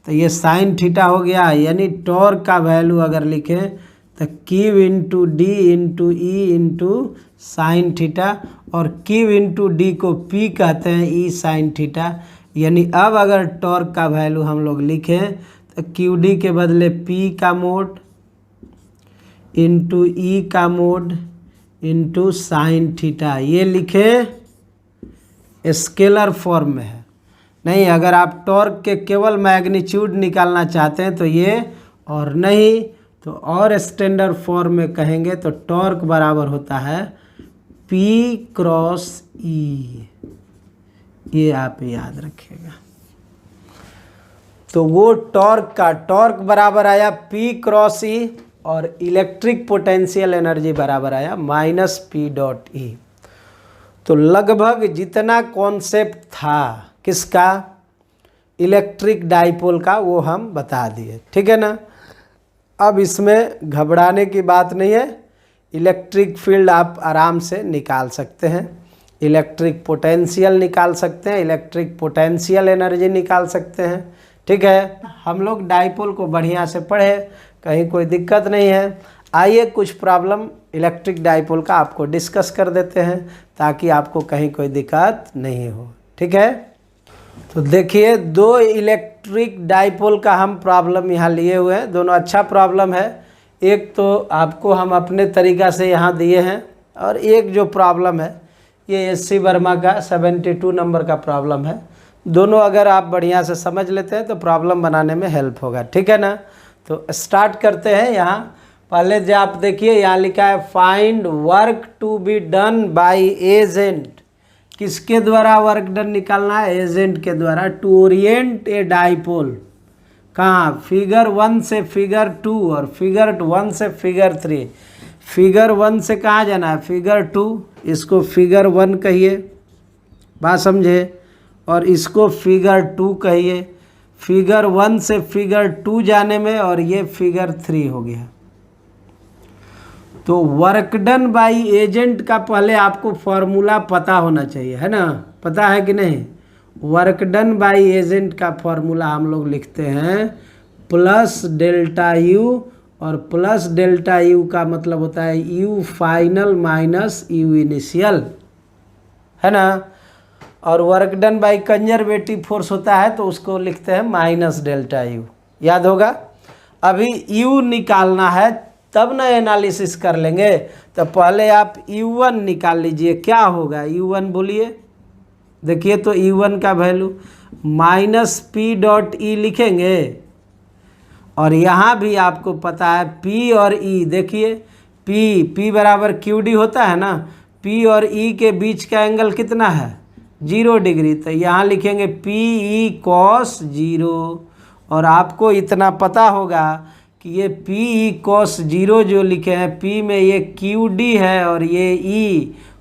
तो ये sin थीटा हो गया। यानी टॉर्क का वैल्यू अगर लिखें तो Q into D into E into sine theta, और Q इंटू डी को P कहते हैं, E sin थीटा। यानी अब अगर टॉर्क का वैल्यू हम लोग लिखें तो QD के बदले P का मोड इंटू E का मोड इंटू साइन थीटा, ये लिखे स्केलर फॉर्म में है। नहीं, अगर आप टॉर्क के केवल मैग्नीट्यूड निकालना चाहते हैं तो ये, और नहीं तो और स्टैंडर्ड फॉर्म में कहेंगे तो टॉर्क बराबर होता है P क्रॉस E, ये आप याद रखिएगा। तो वो टॉर्क बराबर आया P क्रॉस E, और इलेक्ट्रिक पोटेंशियल एनर्जी बराबर आया -P.E। तो लगभग जितना कॉन्सेप्ट था किसका, इलेक्ट्रिक डाइपोल का, वो हम बता दिए, ठीक है ना। अब इसमें घबराने की बात नहीं है, इलेक्ट्रिक फील्ड आप आराम से निकाल सकते हैं, इलेक्ट्रिक पोटेंशियल निकाल सकते हैं, इलेक्ट्रिक पोटेंशियल एनर्जी निकाल सकते हैं, ठीक है। हम लोग डाइपोल को बढ़िया से पढ़े, कहीं कोई दिक्कत नहीं है। आइए कुछ प्रॉब्लम इलेक्ट्रिक डाइपोल का आपको डिस्कस कर देते हैं ताकि आपको कहीं कोई दिक्कत नहीं हो। ठीक है, तो देखिए दो इलेक्ट्रिक डाइपोल का हम प्रॉब्लम यहाँ लिए हुए हैं। दोनों अच्छा प्रॉब्लम है। एक तो आपको हम अपने तरीक़ा से यहाँ दिए हैं और एक जो प्रॉब्लम है ये SC वर्मा का 72 नंबर का प्रॉब्लम है। दोनों अगर आप बढ़िया से समझ लेते हैं तो प्रॉब्लम बनाने में हेल्प होगा। ठीक है ना, तो स्टार्ट करते हैं। यहाँ पहले जो आप देखिए यहाँ लिखा है find work to be done by agent. किसके द्वारा वर्क डन निकालना है? एजेंट के द्वारा। To orient a dipole. कहाँ? फिगर 1 से फिगर 2 और फिगर 1 से फिगर 3। फिगर 1 से कहाँ जाना है? फिगर 2। इसको फिगर 1 कहिए, बात समझे, और इसको फिगर 2 कहिए। फिगर 1 से फिगर 2 जाने में और ये फिगर 3 हो गया। तो वर्क डन बाई एजेंट का पहले आपको फॉर्मूला पता होना चाहिए, है ना? पता है कि नहीं? वर्क डन बाई एजेंट का फॉर्मूला हम लोग लिखते हैं प्लस डेल्टा यू, और प्लस डेल्टा यू का मतलब होता है you final minus you initial, है ना? और work done by conservative force होता है तो उसको लिखते हैं माइनस डेल्टा यू। याद होगा? अभी यू निकालना है तब ना एनालिसिस कर लेंगे। तो पहले आप U1 निकाल लीजिए। क्या होगा U1 बोलिए? देखिए तो U1 का value minus P dot E लिखेंगे, और यहाँ भी आपको पता है P और E। देखिए P बराबर QD होता है ना। P और E के बीच का एंगल कितना है? 0 डिग्री। तो यहाँ लिखेंगे PE cos 0, और आपको इतना पता होगा कि ये PE cos 0 जो लिखे हैं, P में ये QD है और ये E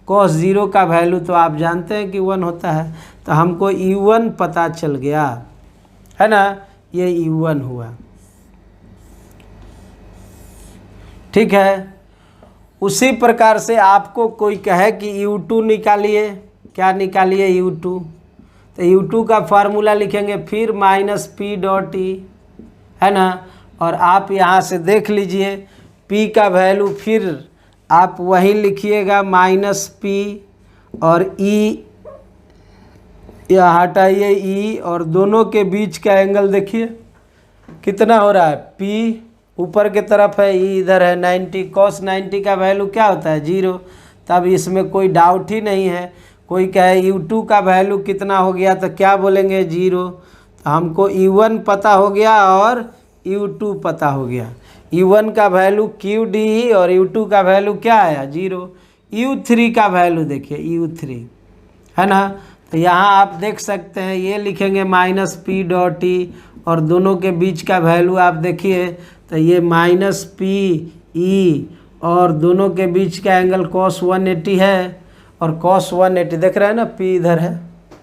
cos 0 का वैल्यू तो आप जानते हैं कि 1 होता है। तो हमको U1 पता चल गया, है ना? ये U1 हुआ। ठीक है, उसी प्रकार से आपको कोई कहे कि U2 निकालिए। क्या निकालिए? U2। तो U2 का फार्मूला लिखेंगे फिर माइनस P डॉट E, है ना? और आप यहाँ से देख लीजिए P का वैल्यू फिर आप वहीं लिखिएगा माइनस P, और E यहाँ हटाइए E, और दोनों के बीच का एंगल देखिए कितना हो रहा है? P ऊपर के तरफ है, E इधर है 90। cos 90 का वैल्यू क्या होता है? 0। तब इसमें कोई डाउट ही नहीं है। कोई कहे U2 का वैल्यू कितना हो गया तो क्या बोलेंगे? 0। तो हमको U1 पता हो गया और U2 पता हो गया। U1 का वैल्यू QD और U2 का वैल्यू क्या आया? 0। U3 का वैल्यू देखिए U3, है ना? तो यहाँ आप देख सकते हैं ये लिखेंगे माइनस P डॉट E, और दोनों के बीच का वैल्यू आप देखिए तो ये माइनस PE, और दोनों के बीच का एंगल cos 180 है, और cos 180 देख रहे हैं ना, P इधर है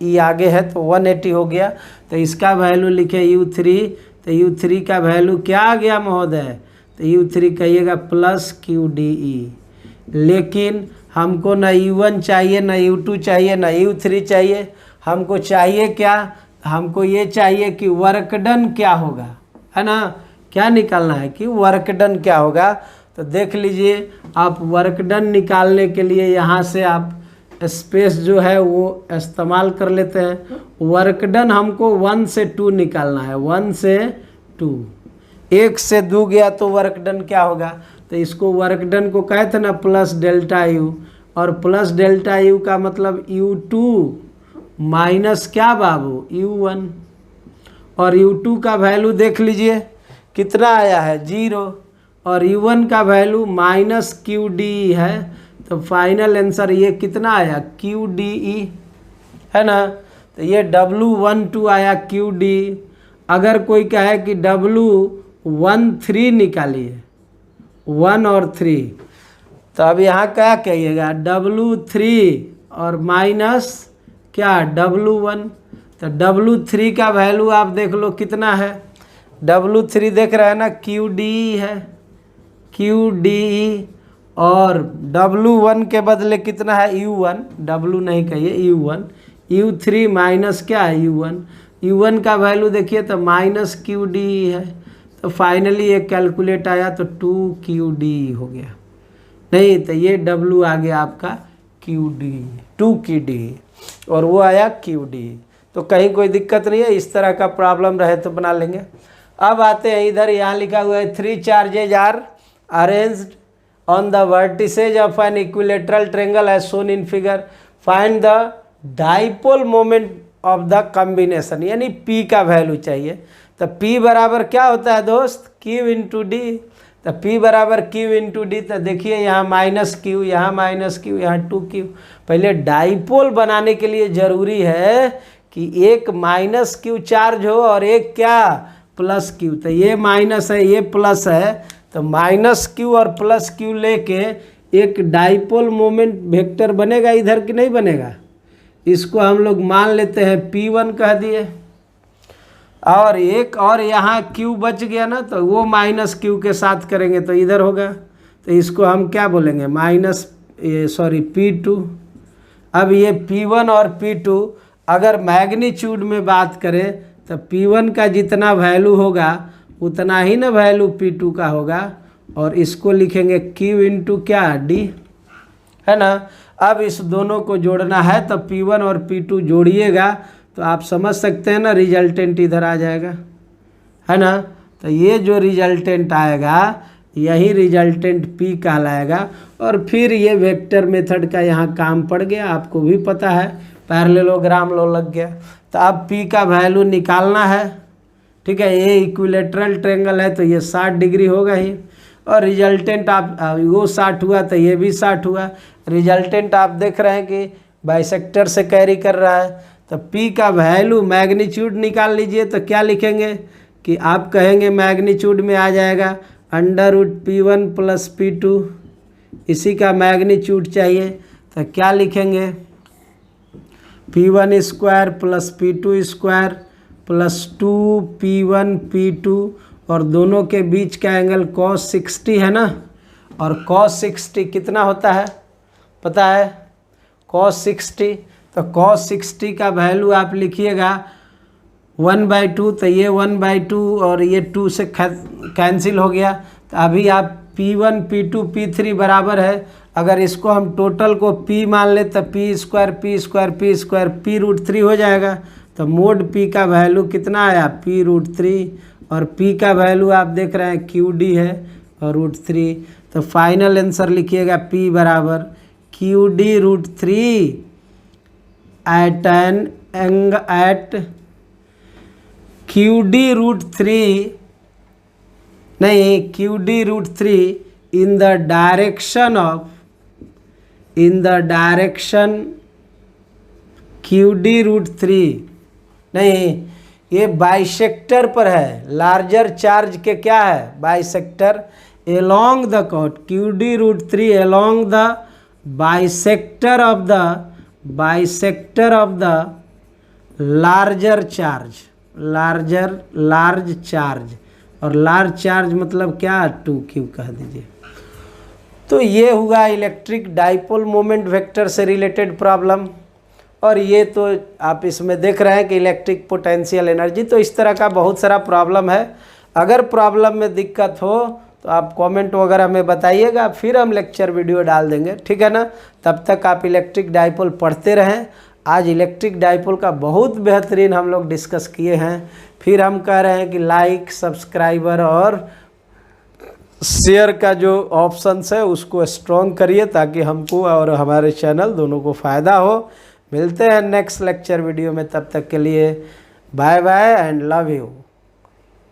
E आगे है तो 180 हो गया। तो इसका वैल्यू लिखे U3। तो U3 का वैल्यू क्या आ गया महोदय? तो U3 कहिएगा प्लस QDE। लेकिन हमको ना U1 चाहिए, ना U2 चाहिए, ना U3 चाहिए। हमको चाहिए क्या? हमको ये चाहिए कि वर्क डन क्या होगा, है ना? क्या निकालना है कि वर्क डन क्या होगा। तो देख लीजिए आप वर्क डन निकालने के लिए यहाँ से आप स्पेस जो है वो इस्तेमाल कर लेते हैं। वर्क डन हमको 1 से 2 निकालना है। 1 से 2, 1 से 2 गया तो वर्क डन क्या होगा? तो इसको वर्क डन को कहे थे ना प्लस डेल्टा यू, और प्लस डेल्टा यू का मतलब U2 माइनस क्या बाबू? U1। और U2 का वैल्यू देख लीजिए कितना आया है? 0। और U1 का वैल्यू माइनस QDE है। तो फाइनल आंसर ये कितना आया? QDE, है ना? तो ये W12 आया QDE। अगर कोई कहे कि W13 निकालिए, 1 और 3, तो अब यहाँ क्या कहिएगा? W3 और माइनस क्या? W1। तो W3 का वैल्यू आप देख लो कितना है? W3 देख रहे हैं ना, QDE है, QDE। और W1 के बदले कितना है? U1। W नहीं कहिए, U1। U3 माइनस क्या है? U1। U1 का वैल्यू देखिए तो माइनस QDE है। तो फाइनली ये कैलकुलेट आया तो 2QD हो गया। नहीं तो ये W आ गया आपका QD, 2QD, और वो आया QD। तो कहीं कोई दिक्कत नहीं है, इस तरह का प्रॉब्लम रहे तो बना लेंगे। अब आते हैं इधर, यहाँ लिखा हुआ है 3 charges are arranged on the vertices of an equilateral triangle as shown in figure, find the dipole moment of the combination, यानी P का वैल्यू चाहिए। तो P बराबर क्या होता है दोस्त, Q इंटू डी। तो P बराबर Q इंटू डी। तो देखिए यहाँ -Q, यहाँ -Q, यहाँ 2Q। पहले डाइपोल बनाने के लिए ज़रूरी है कि एक -Q चार्ज हो और एक क्या +Q। तो ये माइनस है, ये प्लस है, तो -Q और +Q लेके एक डाइपोल मोमेंट वेक्टर बनेगा इधर कि नहीं बनेगा। इसको हम लोग मान लेते हैं P1 कह दिए, और एक और यहाँ Q बच गया ना, तो वो -Q के साथ करेंगे तो इधर होगा। तो इसको हम क्या बोलेंगे, P2। अब ये P1 और P2 अगर मैग्नीट्यूड में बात करें तो P1 का जितना वैल्यू होगा उतना ही ना वैल्यू P2 का होगा, और इसको लिखेंगे Q इंटू क्या D, है ना। अब इस दोनों को जोड़ना है तो P1 और P2 जोड़िएगा तो आप समझ सकते हैं ना, रिजल्टेंट इधर आ जाएगा, है ना। तो ये जो रिजल्टेंट आएगा यही रिजल्टेंट P कहलाएगा। और फिर ये वेक्टर मेथड का यहाँ काम पड़ गया, आपको भी पता है, पैरेललोग्राम लॉ लग गया। तो अब P का वैल्यू निकालना है, ठीक है। ये इक्विलेटरल ट्रायंगल है तो ये 60 डिग्री होगा ही, और रिजल्टेंट आप वो 60 हुआ तो ये भी 60 हुआ। रिजल्टेंट आप देख रहे हैं कि बाइसेक्टर से कैरी कर रहा है। तो P का वैल्यू मैग्नीट्यूड निकाल लीजिए, तो क्या लिखेंगे कि आप कहेंगे मैग्नीट्यूड में आ जाएगा √P1 + P2, इसी का मैग्नीट्यूड चाहिए। तो क्या लिखेंगे, P1 square + P2 square + 2P1 P2, और दोनों के बीच का एंगल cos 60 है ना। और cos 60 कितना होता है पता है, cos 60। तो cos 60 का वैल्यू आप लिखिएगा 1/2, तो ये 1/2 और ये 2 से कैंसिल हो गया। तो अभी आप P1 P2 P3 बराबर है, अगर इसको हम टोटल को P मान ले तो P स्क्वायर P√3 हो जाएगा। तो मोड P का वैल्यू कितना आया, P√3, और P का वैल्यू आप देख रहे हैं QD है और √3। तो फाइनल आंसर लिखिएगा P बराबर QD√3 at QD√3 in the direction QD√3 नहीं, ये बाइसेक्टर पर है, लार्जर चार्ज के क्या है bisector, along the chord QD√3 along the bisector of the larger charge, large charge, और लार्ज चार्ज मतलब क्या 2Q कह दीजिए। तो ये हुआ इलेक्ट्रिक डाइपोल मोमेंट वेक्टर से रिलेटेड प्रॉब्लम। और ये तो आप इसमें देख रहे हैं कि इलेक्ट्रिक पोटेंशियल एनर्जी। तो इस तरह का बहुत सारा प्रॉब्लम है। अगर प्रॉब्लम में दिक्कत हो तो आप कमेंट वगैरह में बताइएगा, फिर हम लेक्चर वीडियो डाल देंगे, ठीक है ना। तब तक आप इलेक्ट्रिक डाइपोल पढ़ते रहें। आज इलेक्ट्रिक डाइपोल का बहुत बेहतरीन हम लोग डिस्कस किए हैं। फिर हम कह रहे हैं कि लाइक, सब्सक्राइबर और शेयर का जो ऑप्शंस है उसको स्ट्रॉन्ग करिए, ताकि हमको और हमारे चैनल दोनों को फ़ायदा हो। मिलते हैं नेक्स्ट लेक्चर वीडियो में, तब तक के लिए bye bye and love you.